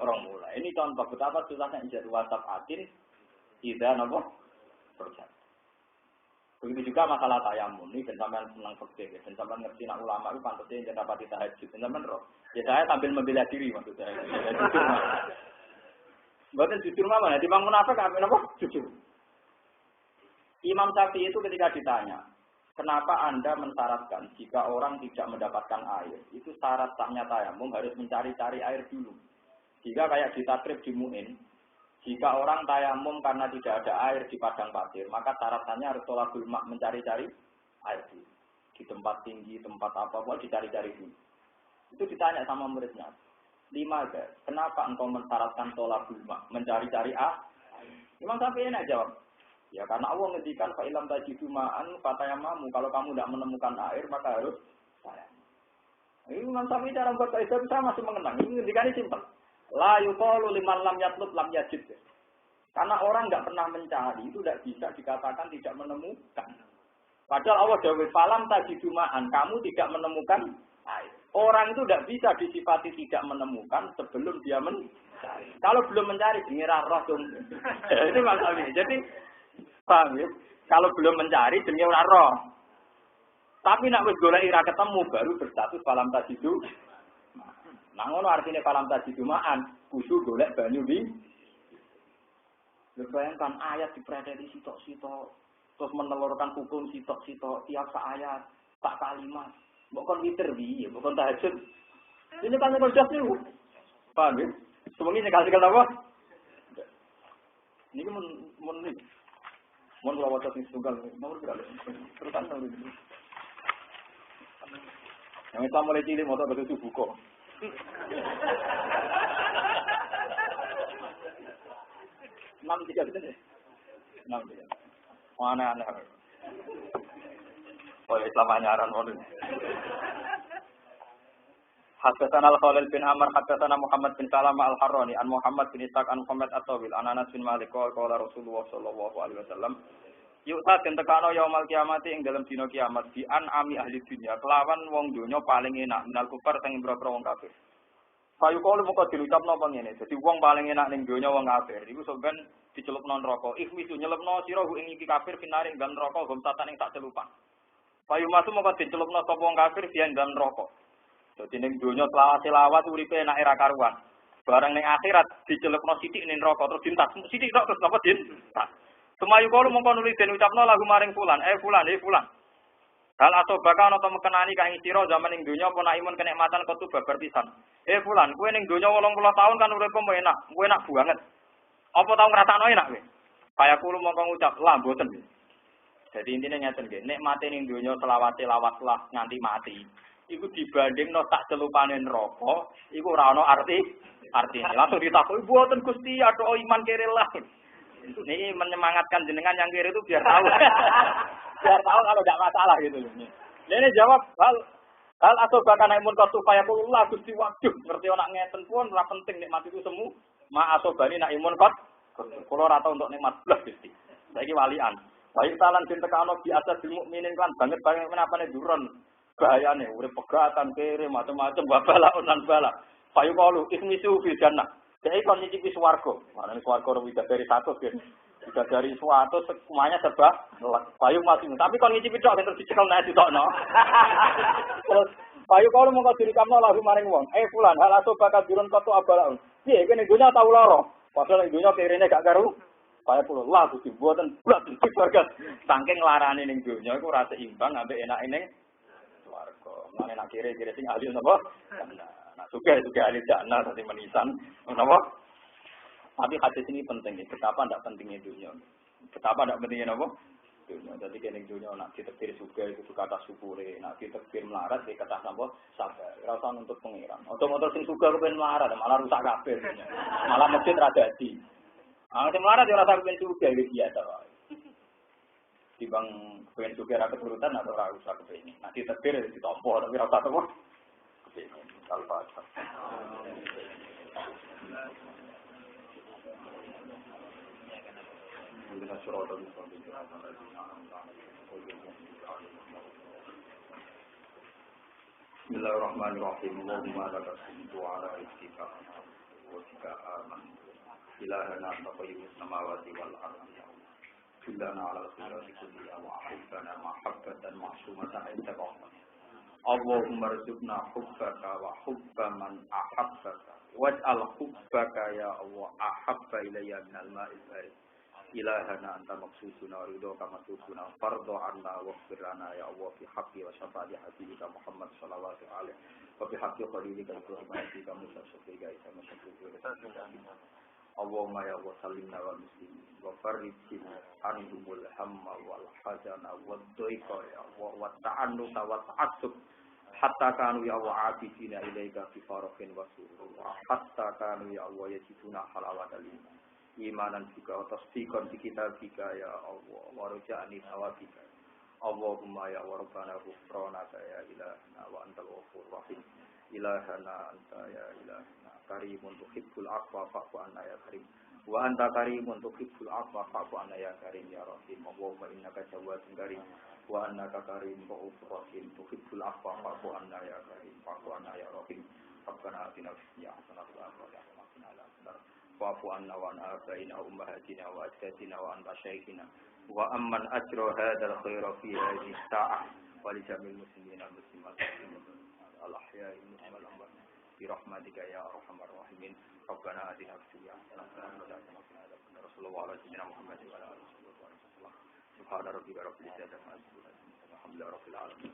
orang mulai. Ini contoh betapa susahnya ijazah WhatsApp atin tidak nopo proses. Begitu juga masalah tayamum ini dan sampean senang fikih, dan sampean ngerti nak ulama itu pantasnya yang dapat tahajud, dan sampean roh. Ya saya sambil membela diri maksud saya. Bukan jujur mana? Di bang munafik apa nopo jujur. Imam Syafi'i itu ketika ditanya, kenapa Anda mensyaratkan jika orang tidak mendapatkan air? Itu syarat sahnya tayamum harus mencari-cari air dulu. Jika kayak di takrib di Mu'in, jika orang tayamum karena tidak ada air di padang pasir, maka syaratnya harus tolabul mak mencari-cari air dulu. di tempat tinggi, tempat apa, mau dicari-cari dulu. Itu ditanya sama muridnya. 5 aja, kenapa engkau mensyaratkan tolak bulma, mencari-cari Imam Syafi'i enak jawab. Ya karena Allah ngendikan fa ilam tajidu ma'an fatayamamu, kalau kamu tidak menemukan air maka harus saya. Ini Imam Syafi'i dalam bahasa Islam saya masih mengenang. Ini ngendikannya simpel. La yuqalu liman lam yatlub lam yajid. Karena orang enggak pernah mencari itu tidak bisa dikatakan tidak menemukan. Padahal Allah jawab falam tajidu ma'an, kamu tidak menemukan air. Orang itu tidak bisa disifati tidak menemukan sebelum dia mencari. Kalau belum mencari, dengar roh dong. Itu masalahnya. Jadi, paham ya? Kalau belum mencari, dengar roh. Tapi nak wis golek ira ketemu baru berstatus falam tajidu. Nah, ngono artinya falam tajidu ma'an, kudu golek banyu di. Bayangkan ayat diprediksi sitok-sitok, terus menelurkan hukum sitok-sitok tiap ayat, tak kalimat. Bukan witir piye, bukan tahajud. Ini kan kerja sih. Paham ya? Semuanya kasih apa? Ini mun kalau waktu itu tunggal nomor berapa? Terusan nomor ini. Yang kita mulai cilik motor betul buka. Enam tiga betul ya? 6 Mana aneh. Oh Islam anyaran modern. Haddatsana Al-Khalil bin Amr haddatsana Muhammad bin Salama Al-Harrani an Muhammad bin Ishaq an Muhammad At-Tawil an Anas bin Malik qala Rasulullah sallallahu alaihi wasallam yu'ta tentekano yaumul kiamati ing dalam dina kiamat di an'ami ahli dunya kelawan wong donya paling enak minal kufar sing boro-boro wong kafir. Payu kalu moko diucapno apa ngene. Dadi wong paling enak ning donya wong kafir iku sampean dicelupno neraka. Ikhmisu nyelepno sira ing iki kafir finare ing dalam neraka gomsatan ing sak celupan. Payu masu moko dicelupno sapa wong kafir dian dalam neraka. Dadi ning donya selawat uripe enak ra karuan. Barang ning akhirat dicelupno sithik ning neraka terus dintas. Sithik tok terus napa dintas. Semayu kalu mongko nuli den ucapno lagu maring fulan, fulan, fulan. Hal atau bakal ana mekenani kang sira zaman ning donya apa nak imun kenikmatan kutu babar pisan. Fulan, kowe ning donya 80 tahun kan uripmu enak, kowe enak banget. Apa tau ngrasakno enak kowe? Kaya kulo mongko ngucap, lah mboten. Jadi intine ngeten nggih, nikmate ning donya selawat-selawat lah nganti mati. Iku dibandingno sak celupane neraka, iku ora ana artine. Langsung ditakoki, "Mboten Gusti, ada iman kere lah." Ini menyemangatkan jenengan yang kiri itu biar tahu. Biar tahu kalau tidak masalah gitu loh. Ini jawab hal atau bahkan imun kotu supaya pula Gusti waduh ngerti orang ngeten pun ora penting nikmat itu semu. Ma asobani nak imun kot. Kulo ora tau untuk nikmat blas Gusti. Saiki walian. Baik talan dintekano biasa bil mukminin kan banget menapane duron. Bahayane urip pegatan kere macam-macam babala onan bala. Payu kalu ismisu fil jannah. Jadi kon nyicipi swarga. Marane swarga ora dari 100 kan. Sudah dari 100 semuanya serba payu masing. Tapi kon nyicipi tok terus dicekel nek ditokno. Terus payu kalau mongko dirikamno lagu maring wong. Fulan hal aso bakal durun kotu abalaun. Piye kene dunya tau lara. Padahal ning dunya kirene gak karu. Kaya pulo lagu dibuatan blas di swarga. Saking larane ning dunya iku ora seimbang ambek enake ning swarga. Mane nak kire-kire sing ahli napa? Nah, juga ahli jannah tadi menisan, kenapa? Tapi hadis ini penting, betapa tidak pentingnya dunia, betapa tidak pentingnya apa? Dunia. Jadi kene dunia nak ditekdir juga itu kata syukure, nak ditekdir melarat di kata apa? Sabar. Rasa untuk pengiran. Otomotor sing suka kepen melarat, malah rusak kabeh. Malah masjid ra dadi. Ah sing melarat yo rasa kepen suka iki biasa wae. Dibang kepen suka ra keturutan atau ora usah kepen. Nak ditekdir ditompo tapi ra usah apa? Al-Fatihah. Bismillahirrahmanirrahim. Allahumma laka salatu ala rizqika wa bika aman. Ilahana taqayyus samawati wal ardi. Kullana ala sirati kulli wa ahibbana mahabbatan ma'sumatan inda Allahumma rizqna hubbaka wa hubba man ahabbaka waj'al hubbaka ya Allah ahabba ilayya minal ma'il barid ilahana anta maqsuduna ridho kama tusuna fardhu anna waghfir lana ya Allah fi haqqi wa syafaati habibika Muhammad sallallahu alaihi wa bi haqqi khalilika Ibrahim Musa syafiika Isa Allahumma ya wa sallimna wa muslimin wa farrijin anhumul hamma wal hazana wad dhaiqa ya wa ta'annuta wa ta'assub hatta kanu ya wa abidina ilaika fi farqin wa surur hatta kanu ya wa yajiduna halawatal iman imanan juga wa tasdiqan bi kitabika ya Allah wa raja'ani thawabika Allahumma ya wa rabbana ghufranaka ya ilahana wa antal ghafurur rahim ilahana anta ya ilahana karimun tuhibbul afwa fa'fu anna ya karim wa anta karimun tuhibbul afwa fa'fu anna ya karim ya rahim Allahumma innaka jawadun karim wa annaka karim ra'ufur rahim tuhibbul afwa fa'fu anna ya karim fa'fu anna ya rahim rabbana atina fid dunya hasanatan wa fil akhirati hasanatan wa'fu anna wa an abaina wa ummahatina wa ajdadina wa anta shaykhina wa amman ajra hadzal khaira fi hadhihi sa'ah wa li jamil muslimin wal muslimat al-ahya'i minhum wal amwat bi rahmatika ya arhamar rahimin rabbana atina fid dunya hasanatan wa qina adzaban nar sallallahu alaihi Muhammad wa ala alihi wa sahbihi subhana rabbika rabbil izzati amma yasifun alhamdulillahi rabbil alamin